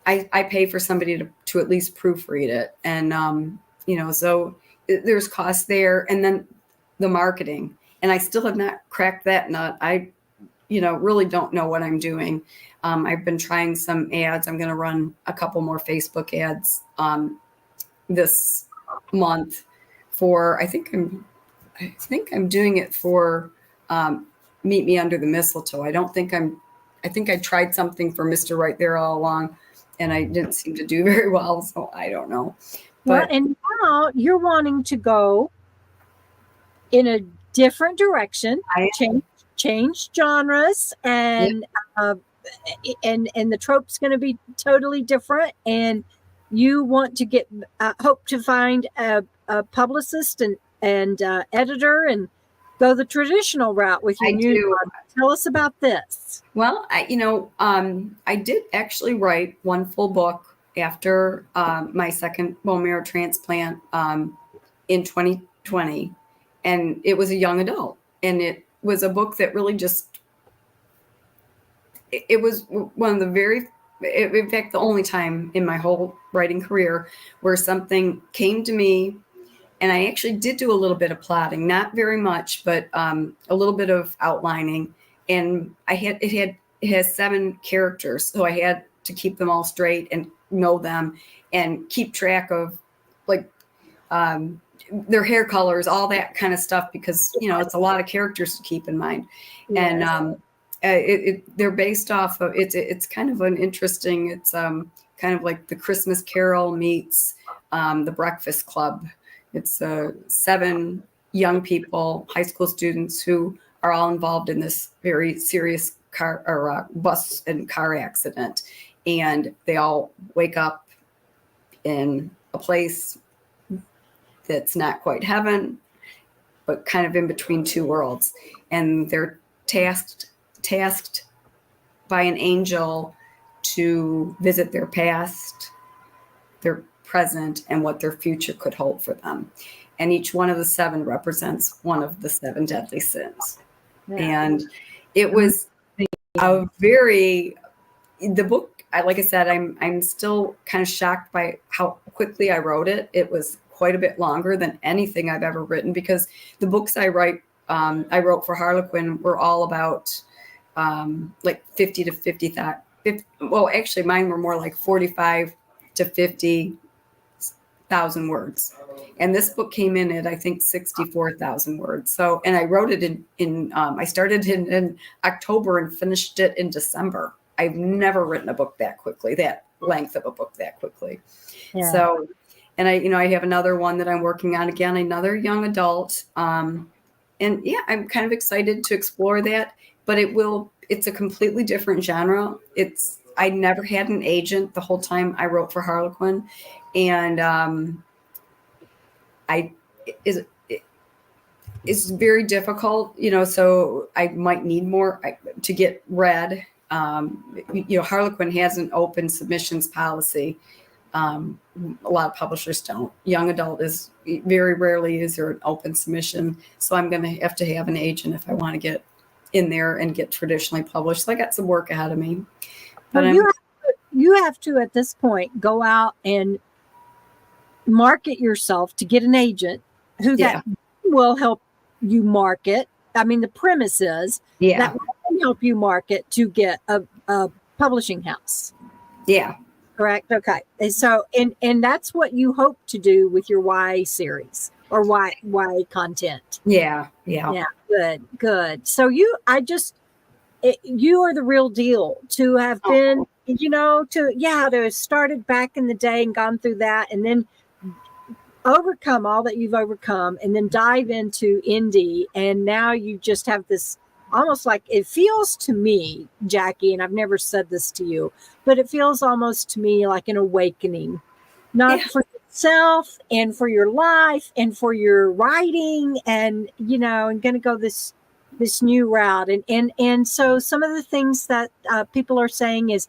I pay for somebody to at least proofread it. And, so there's costs there. And then the marketing. And I still have not cracked that nut. I, really don't know what I'm doing. I've been trying some ads. I'm going to run a couple more Facebook ads this month I think I'm doing it for Meet Me Under the Mistletoe. I think I tried something for Mr. Right There all along, and I didn't seem to do very well. So I don't know. Well, and now you're wanting to go in a different direction, change genres, and and the trope's going to be totally different. And you want to hope to find a publicist and editor and go the traditional route with your new book. Tell us about this. Well, I did actually write one full book after my second bone marrow transplant in 2020, and it was a young adult, and it was a book that really it was one of the in fact, the only time in my whole writing career where something came to me. And I actually did do a little bit of plotting, not very much, but a little bit of outlining. And it has 7 characters, so I had to keep them all straight and know them and keep track of their hair colors, all that kind of stuff, because it's a lot of characters to keep in mind. Yes. And they're based off of it's kind of an interesting. It's kind of like the Christmas Carol meets the Breakfast Club. It's 7 young people, high school students, who are all involved in this very serious bus and car accident. And they all wake up in a place that's not quite heaven, but kind of in between 2 worlds. And they're tasked by an angel to visit their past, their present, and what their future could hold for them. And each one of the 7 represents one of the 7 deadly sins. Yeah. And it was the book, like I said, I'm still kind of shocked by how quickly I wrote it. It was quite a bit longer than anything I've ever written, because the books I wrote for Harlequin were all about 50 to 50,000. Well, actually mine were more like 45 to 50,000 words. And this book came in at, I think, 64,000 words. So, and I wrote it I started in October and finished it in December. I've never written a book that quickly, that length of a book that quickly. Yeah. So, and I have another one that I'm working on, again, another young adult. And yeah, I'm kind of excited to explore that, but it's a completely different genre. I never had an agent the whole time I wrote for Harlequin. And it's very difficult, so I might need more to get read. Harlequin has an open submissions policy. A lot of publishers don't. Young adult is very rarely is there an open submission. So I'm going to have an agent if I want to get in there and get traditionally published. So I got some work ahead of me. But you have to, at this point, go out and market yourself to get an agent who that will help you market. I mean, the premise is that will help you market to get a publishing house. Yeah. Correct. Okay. And so, and that's what you hope to do with your YA series or YA content. Yeah. Good. So you are the real deal to have been, to have started back in the day and gone through that, and then overcome all that you've overcome, and then dive into indie. And now you just have this almost like, it feels to me, Jackie, and I've never said this to you, but it feels almost to me like an awakening, not Yeah. for yourself and for your life and for your writing, and and going to go this new route. And so some of the things that people are saying is,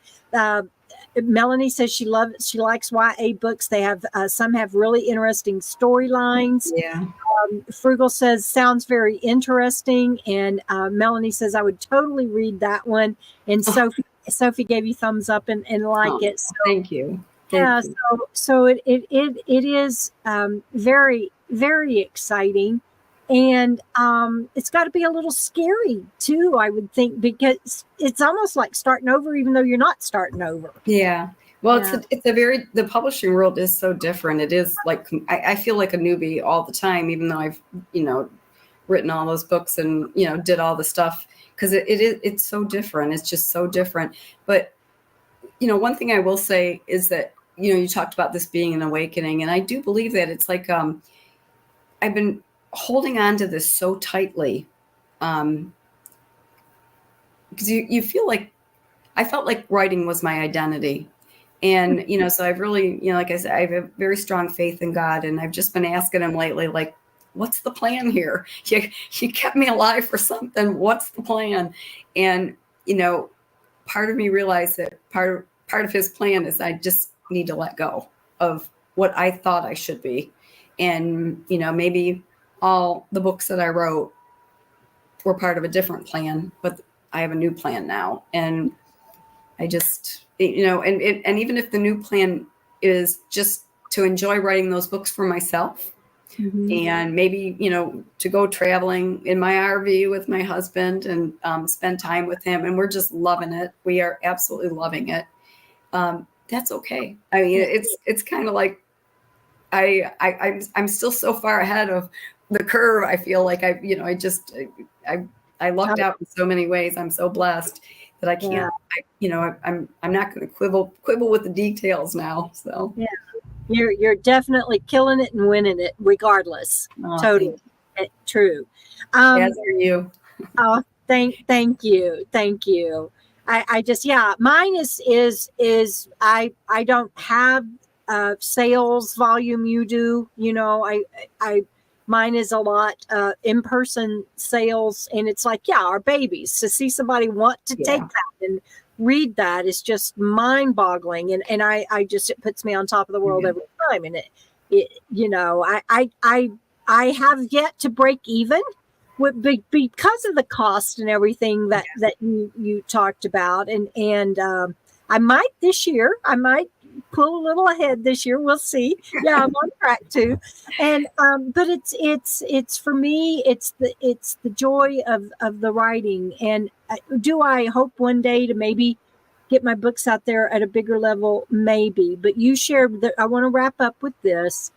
Melanie says she likes YA books. They have some have really interesting storylines. Yeah. Frugal says sounds very interesting, and Melanie says I would totally read that one. And Sophie gave you thumbs up and like it. So, thank you. yeah, so it is very, very exciting, and it's got to be a little scary too, I would think, because it's almost like starting over, even though you're not starting over. Yeah. Well, Yeah. the publishing world is so different. It is like, I feel like a newbie all the time, even though I've, written all those books and, did all the stuff, because it's so different. It's just so different. But, one thing I will say is that, you talked about this being an awakening, and I do believe that. It's like, I've been holding on to this so tightly, because you feel like, I felt like writing was my identity. And, so I've really, like I said, I have a very strong faith in God. And I've just been asking him lately, like, what's the plan here? You kept me alive for something. What's the plan? And, part of me realized that part of his plan is I just need to let go of what I thought I should be. And, maybe all the books that I wrote were part of a different plan, but I have a new plan now. And I just, and even if the new plan is just to enjoy writing those books for myself, and maybe, to go traveling in my RV with my husband and spend time with him, and we're just loving it. We are absolutely loving it. That's okay. I mean, it's kind of like I'm still so far ahead of the curve. I feel like I lucked out in so many ways. I'm so blessed that I can't, I'm not going to quibble with the details now. So yeah, you're definitely killing it and winning it regardless. Totally true. As are you. Oh, thank you. I just, mine is I don't have sales volume you do. I mine is a lot in-person sales, and it's like, our babies. To see somebody want to take that and read that is just mind-boggling, and I just, it puts me on top of the world every time. And I have yet to break even because of the cost and everything that you talked about, and I might this year, pull a little ahead this year. We'll see. Yeah, I'm on track too. And but it's for me, it's the joy of the writing. And do I hope one day to maybe get my books out there at a bigger level? Maybe. But you shared that. I want to wrap up with this.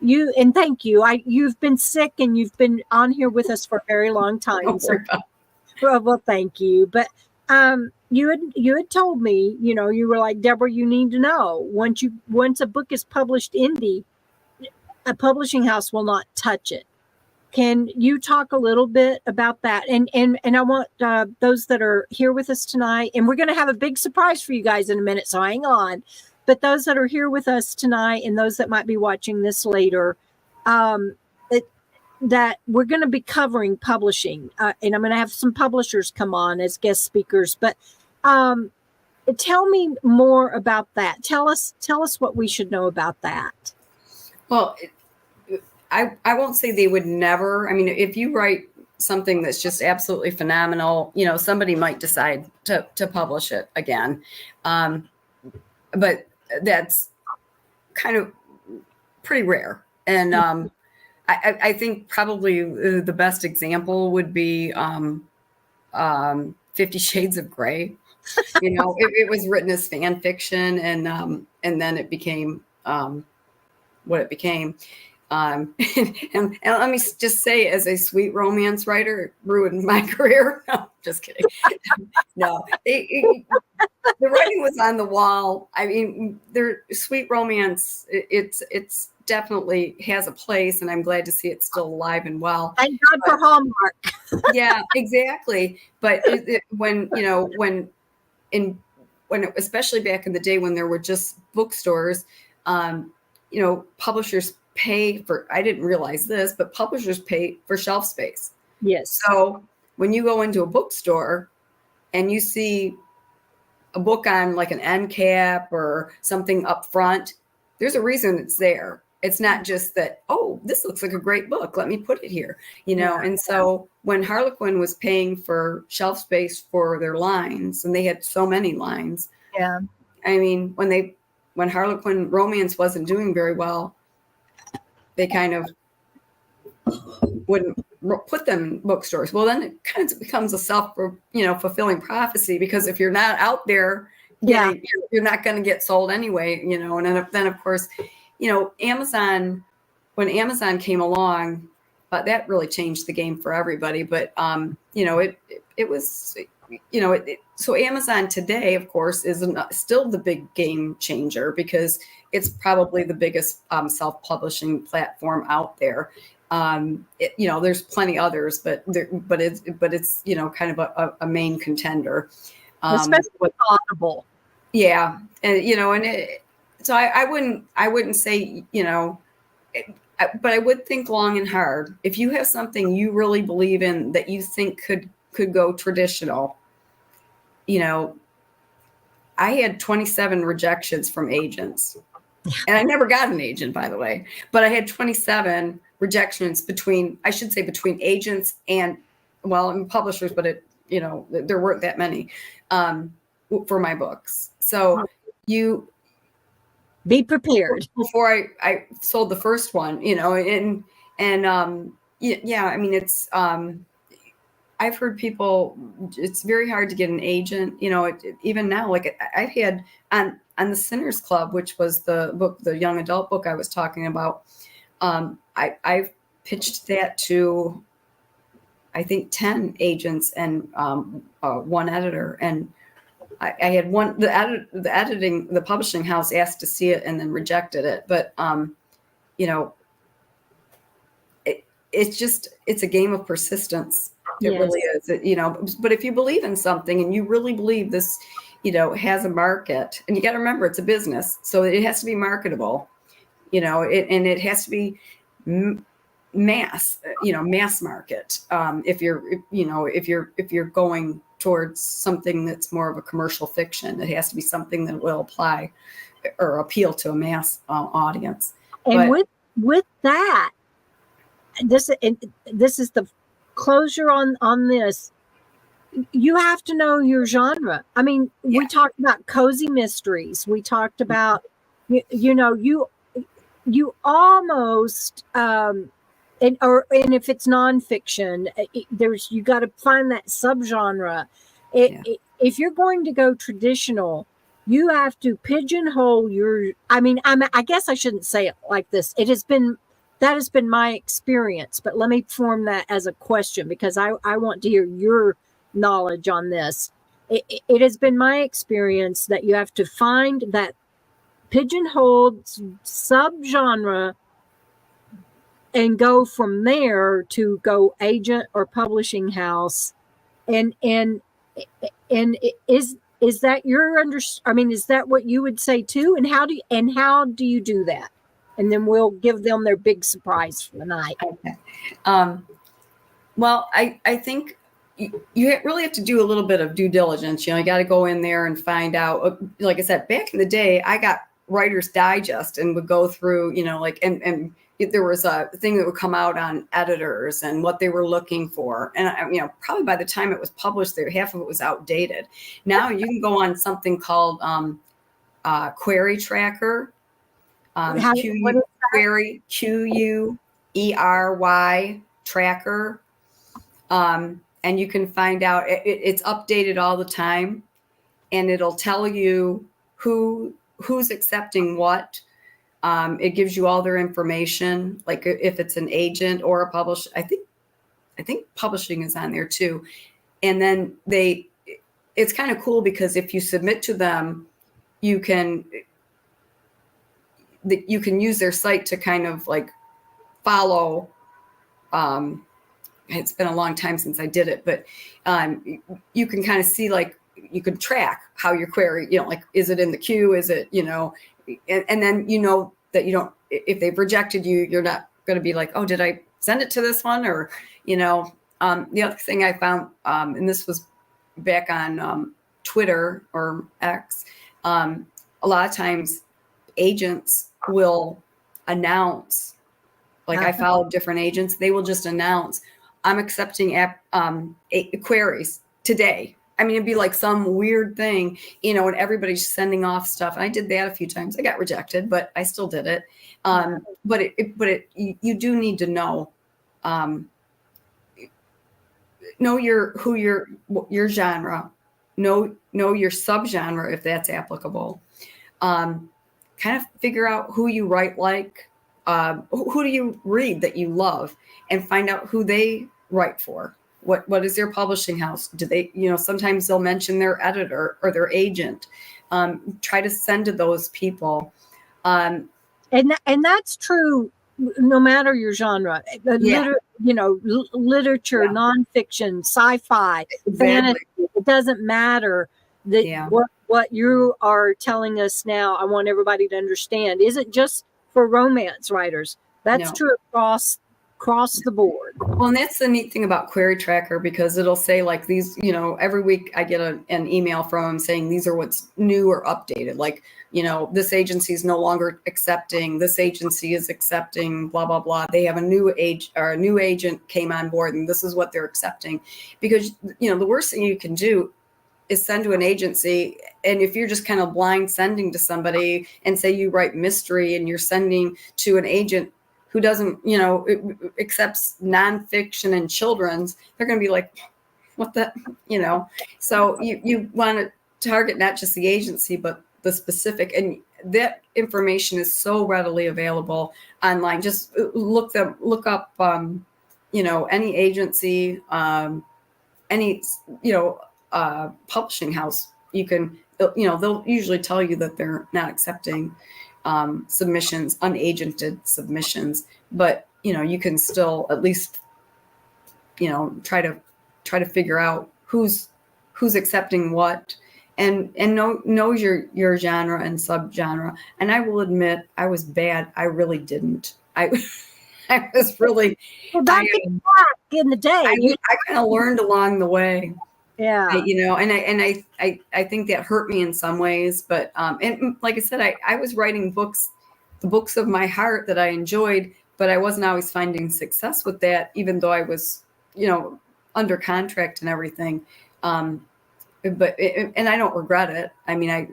And thank you. You've been sick and you've been on here with us for a very long time. So, well, thank you. But you had told me, you were like, Debra, you need to know, once a book is published indie, a publishing house will not touch it. Can you talk a little bit about that? And I want those that are here with us tonight, and we're going to have a big surprise for you guys in a minute, so hang on. But those that are here with us tonight and those that might be watching this later, that we're going to be covering publishing, and I'm going to have some publishers come on as guest speakers. But tell me more about that. Tell us what we should know about that. Well, I won't say they would never. I mean, if you write something that's just absolutely phenomenal, somebody might decide to publish it again. But that's kind of pretty rare. And I think probably the best example would be 50 Shades of Grey. It was written as fan fiction, and then it became what it became. And let me just say, as a sweet romance writer, it ruined my career. No, just kidding. No, the writing was on the wall. I mean, sweet romance. It's definitely has a place, and I'm glad to see it still alive and well. Thank God for Hallmark. Yeah, exactly. But when, you know, especially back in the day when there were just bookstores, you know, publishers pay for, I didn't realize this, but publishers pay for shelf space. Yes. So when you go into a bookstore and you see a book on like an end cap or something up front, there's a reason it's there. It's not just that, oh, this looks like a great book, let me put it here, you know. Yeah. And so when Harlequin was paying for shelf space for their lines, and they had so many lines, Yeah. I mean, when Harlequin romance wasn't doing very well, they kind of wouldn't put them in bookstores. Well, then it kind of becomes a fulfilling prophecy, because if you're not out there, Yeah. you're not going to get sold anyway, you know. And then of course, you know, Amazon, when Amazon came along, that really changed the game for everybody. But you know, it was, you know, so Amazon today, of course, is still the big game changer, because it's probably the biggest self-publishing platform out there. You know, there's plenty others, but it's you know, kind of a main contender, Especially with Audible. yeah. And you know, so I wouldn't say, you know, but I would think long and hard. If you have something you really believe in that you think could go traditional, you know, I had 27 rejections from agents. And I never got an agent, by the way, but I had 27 rejections between agents and, well, and publishers, but you know, there weren't that many for my books. So you be prepared. Before I sold the first one, you know, and yeah, I mean, it's I've heard people, it's very hard to get an agent, you know, even now, like I've had on the Sinners Club, which was the young adult book I was talking about. I've pitched that to, I think, 10 agents and one editor. And I had one, the publishing house asked to see it and then rejected it. But, you know, it's a game of persistence. It Yes. really is, you know, but if you believe in something and you really believe this, you know, has a market, and you got to remember it's a business, so it has to be marketable, you know, and it has to be mass market. If you're going towards something that's more of a commercial fiction, it has to be something that will apply or appeal to a mass audience. And with that, this is the closure on this. You have to know your genre. I mean, we talked about cozy mysteries. We talked about, you know, you almost, and if it's nonfiction, you got to find that subgenre. If you're going to go traditional, you have to pigeonhole your, I guess I shouldn't say it like this. That has been my experience, but let me form that as a question, because I want to hear your knowledge on this. It has been my experience that you have to find that pigeonholed subgenre and go from there to go agent or publishing house. And is that your is that what you would say too? And how do you do that? And then we'll give them their big surprise for the night. Okay. Well, I think you really have to do a little bit of due diligence. You know, you got to go in there and find out. Like I said, back in the day, I got Writer's Digest and would go through, you know, like, and there was a thing that would come out on editors and what they were looking for. And, you know, probably by the time it was published, half of it was outdated. Now you can go on something called Query Tracker. Query, QUERY Tracker. And you can find out, it's updated all the time, and it'll tell you who's accepting what. It gives you all their information, like if it's an agent or a publisher. I think publishing is on there too. And then it's kind of cool, because if you submit to them, that you can use their site to kind of like follow. It's been a long time since I did it, but you can kind of see, like, you can track how your query, like, is it in the queue? Is it, and then that you don't, if they've rejected you, you're not going to be like, oh, did I send it to this one? Or, the other thing I found, and this was back on Twitter or X, a lot of times agents will announce, like, I follow different agents, they will just announce, I'm accepting queries today. I mean, it'd be like some weird thing, and everybody's sending off stuff. And I did that a few times. I got rejected, but I still did it. But you do need to know your genre, know your subgenre if that's applicable. Kind of figure out who you write like. Who do you read that you love, and find out who they write for. What is their publishing house? Do they, sometimes they'll mention their editor or their agent. Try to send to those people. And that's true no matter your genre. Literature, nonfiction, sci-fi, fantasy. It doesn't matter. What you are telling us now, I want everybody to understand, isn't just for romance writers. That's true across the board. Well, and that's the neat thing about Query Tracker, because it'll say, like, these, every week I get an email from them saying these are what's new or updated. Like, this agency is no longer accepting, this agency is accepting, blah, blah, blah. They have a new agent came on board, and this is what they're accepting. Because, the worst thing you can do is send to an agency, and if you're just kind of blind sending to somebody, and say you write mystery and you're sending to an agent who doesn't, accepts nonfiction and children's, they're going to be like, what the, so you want to target not just the agency, but the specific, and that information is so readily available online. Just look up, any agency, any, publishing house. You can, they'll usually tell you that they're not accepting submissions, unagented submissions, but you can still at least try to figure out who's accepting what, and know your genre and subgenre. And I will admit, I was bad. I really didn't. I was really back in the day. I kind of learned along the way. Yeah. And I think that hurt me in some ways, but and like I said, I was writing books, the books of my heart that I enjoyed, but I wasn't always finding success with that, even though I was, under contract and everything. And I don't regret it. I mean,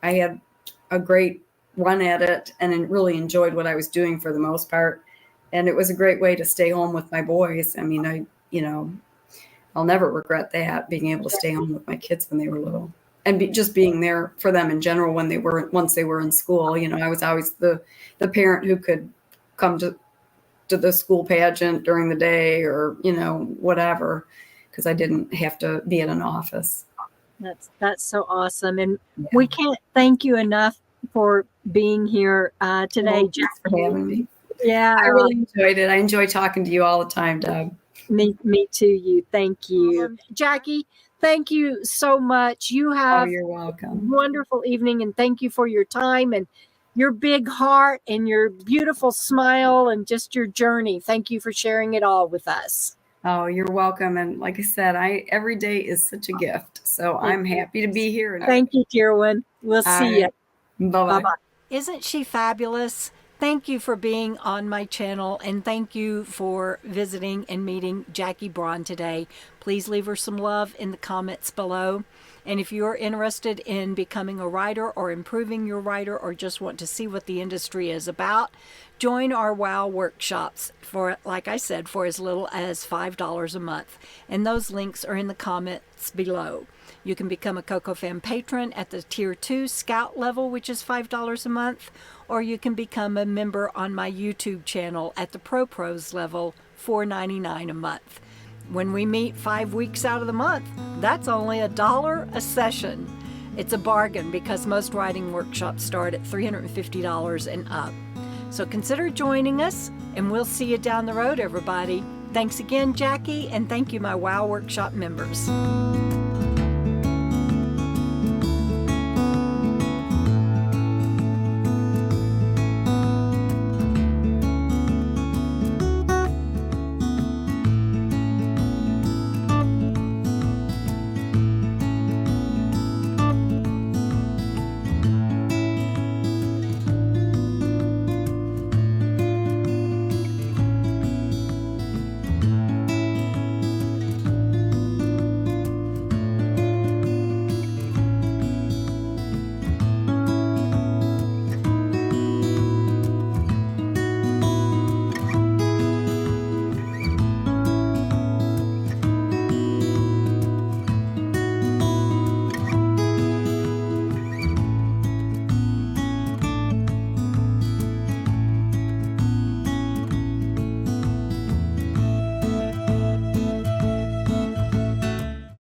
I had a great run at it and really enjoyed what I was doing for the most part. And it was a great way to stay home with my boys. I mean, I'll never regret that, being able to stay home with my kids when they were little, and just being there for them in general once they were in school. I was always the parent who could come to the school pageant during the day, or whatever, because I didn't have to be in an office. That's so awesome, and we can't thank you enough for being here today. Well, thanks for having me. Yeah, I really enjoyed it. I enjoy talking to you all the time, Deb. Me too. You. Thank you. Jackie, thank you so much. You have you're welcome. A wonderful evening, and thank you for your time and your big heart and your beautiful smile and just your journey. Thank you for sharing it all with us. Oh, you're welcome. And like I said, every day is such a gift. So I'm happy to be here. Thank you, dear one. We'll see you. Bye-bye. Bye-bye. Isn't she fabulous? Thank you for being on my channel, and thank you for visiting and meeting Jackie Braun today. Please leave her some love in the comments below. And if you're interested in becoming a writer or improving your writer, or just want to see what the industry is about, join our WOW workshops for, like I said, for as little as $5 a month. And those links are in the comments below. You can become a KOKO Fam patron at the Tier 2 Scout level, which is $5 a month, or you can become a member on my YouTube channel at the Pro Prose level, $4.99 a month. When we meet 5 weeks out of the month, that's only $1 a session. It's a bargain because most writing workshops start at $350 and up. So consider joining us, and we'll see you down the road, everybody. Thanks again, Jackie, and thank you, my WOW Workshop members.